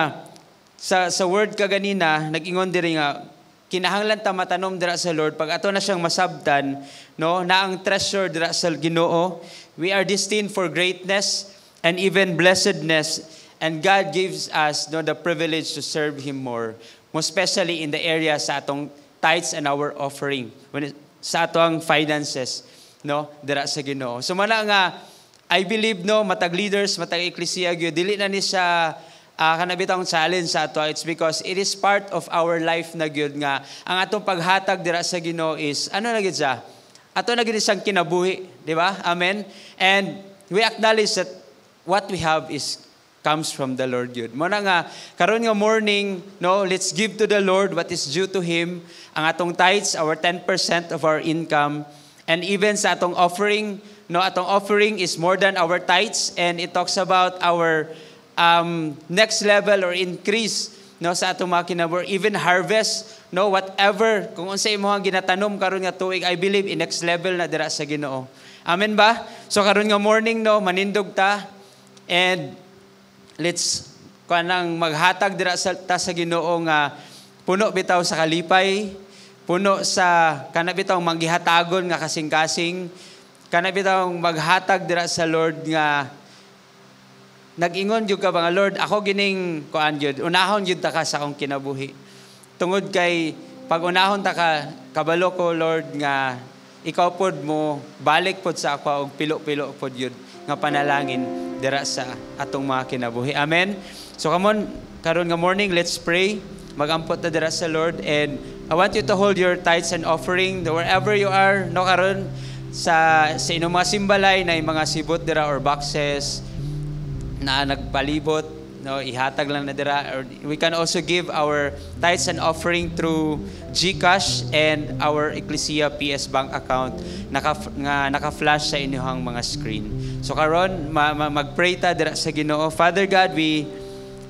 sa word kaganina, nag-ingon diri nga kinahanglan ta matanom dira sa Lord pag ato na siyang masabtan, no, na ang treasure dira sa Ginoo, we are destined for greatness and even blessedness, and God gives us, no, the privilege to serve Him more, most especially in the area sa atong tithes and our offering, sa atong finances, no, dira sa Ginoo. So mana nga I believe, no, matag leaders, matag ecclesia gyud dili na ni siya kanabitang challenge sa ato, it's because it is part of our life na gyud nga ang atong paghatag dira sa Ginoo is ano na gyud siya? Ato na gyud siyang kinabuhi, di ba? Amen. And we acknowledge that what we have is comes from the Lord gyud. Mo na nga karon nga morning, no, let's give to the Lord what is due to him. Ang atong tithes, our 10% of our income, and even sa atong offering, no, atong offering is more than our tithes, and it talks about our next level or increase, no, sa atong mga kinabuhi, even harvest, no, whatever kung unsay imong ginatanom karon nga tuig, I believe in next level na dira sa Ginoo. Amen ba? So karon nga morning, no, manindog ta, and let's kanang maghatag dira sa Ginoo nga puno bitaw sa kalipay, puno sa kana bitaw manggihatagon nga kasing-kasing, kana bitaw maghatag dira sa Lord nga nag-ingon jud ka ba nga, Lord, ako gining kuan jud, unahon jud ta ka sa akong kinabuhi. Tungod kay pag unahon ta ka, kabalo ko, Lord, nga ikaw pod mo balik pod sa ako og pilo-pilo pod jud nga panalangin dira sa atong mga kinabuhi. Amen. So come on, karon nga morning, let's pray. Magampot ta dira sa Lord, and I want you to hold your tithes and offering wherever you are, no, karon sa inyong mga simbalay na yung mga sibot dira or boxes na nagpalibot, no, ihatag lang na dira, or we can also give our tithes and offering through GCash and our Ecclesia PS Bank account naka-flash sa inyong mga screen. So karon mag-pray ta dira sa Ginoo. Father God, we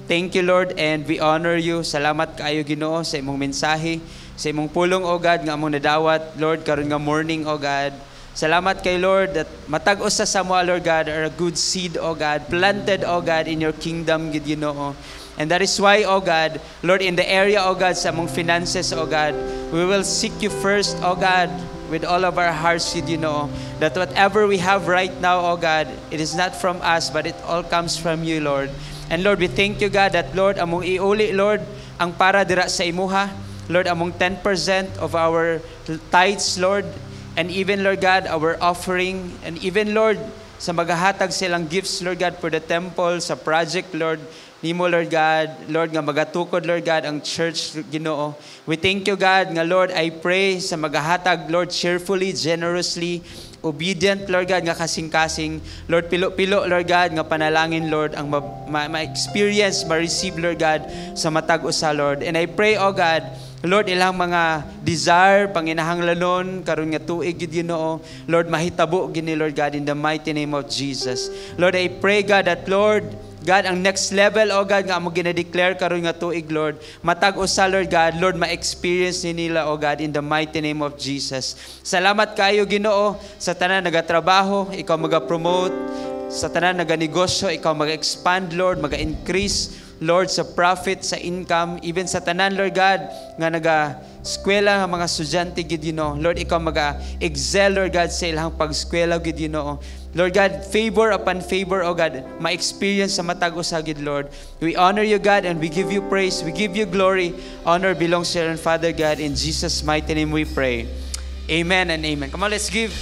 thank you, Lord, and we honor you. Salamat kaayo, Ginoo, sa imong mensahe, sa imong pulong, O God, nga among nadawat, Lord, karon nga morning, O God. Salamat kay Lord that matag-os sa Samoa, Lord God, are a good seed, O God, planted, O God, in your kingdom, Ginoo. And that is why, O God, Lord, in the area, O God, sa among finances, O God, we will seek you first, O God, with all of our hearts, Ginoo, that whatever we have right now, O God, it is not from us, but it all comes from you, Lord. And Lord, we thank you, God, that Lord, among iuli, Lord, ang para dira sa imuha, Lord, among 10% of our tithes, Lord, and even, Lord God, our offering, and even, Lord, sa maghahatag silang gifts, Lord God, for the temple, sa project, Lord, nimo, Lord God, Lord, nga magatukod, Lord God, ang church, Ginoo. We thank you, God, nga, Lord, I pray sa maghahatag, Lord, cheerfully, generously, obedient, Lord God, nga kasing-kasing, Lord, pilo-pilo, Lord God, nga panalangin, Lord, ang ma-experience, ma-receive, Lord God, sa matag-usa, Lord. And I pray, oh God, Lord, ilang mga desire, panginahanglanon, karon nga tuig, Ginoo, Lord, mahitabo, gini, Lord God, in the mighty name of Jesus. Lord, I pray, God, that, Lord, God, ang next level, oh God, nga mo gina-declare karon nga tuig, Lord, matag-usa, Lord God, Lord, ma-experience ni nila, oh God, in the mighty name of Jesus. Salamat kayo, Ginoo, sa tanan nagatrabaho, ikaw maga-promote, sa tanan naganegosyo, ikaw maga-expand, Lord, maga-increase, Lord, sa profit, sa income, even sa tanan, Lord God, nga naga-eskwela nga mga estudyante, Ginoo. Lord, ikaw maga-excel, Lord God, sa ilang pag-eskwela, Ginoo. Lord God, favor upon favor, oh God, ma-experience sa matag-usa, Lord. We honor you, God, and we give you praise. We give you glory. Honor belongs to you, Father God. In Jesus' mighty name we pray. Amen and amen. Come on, let's give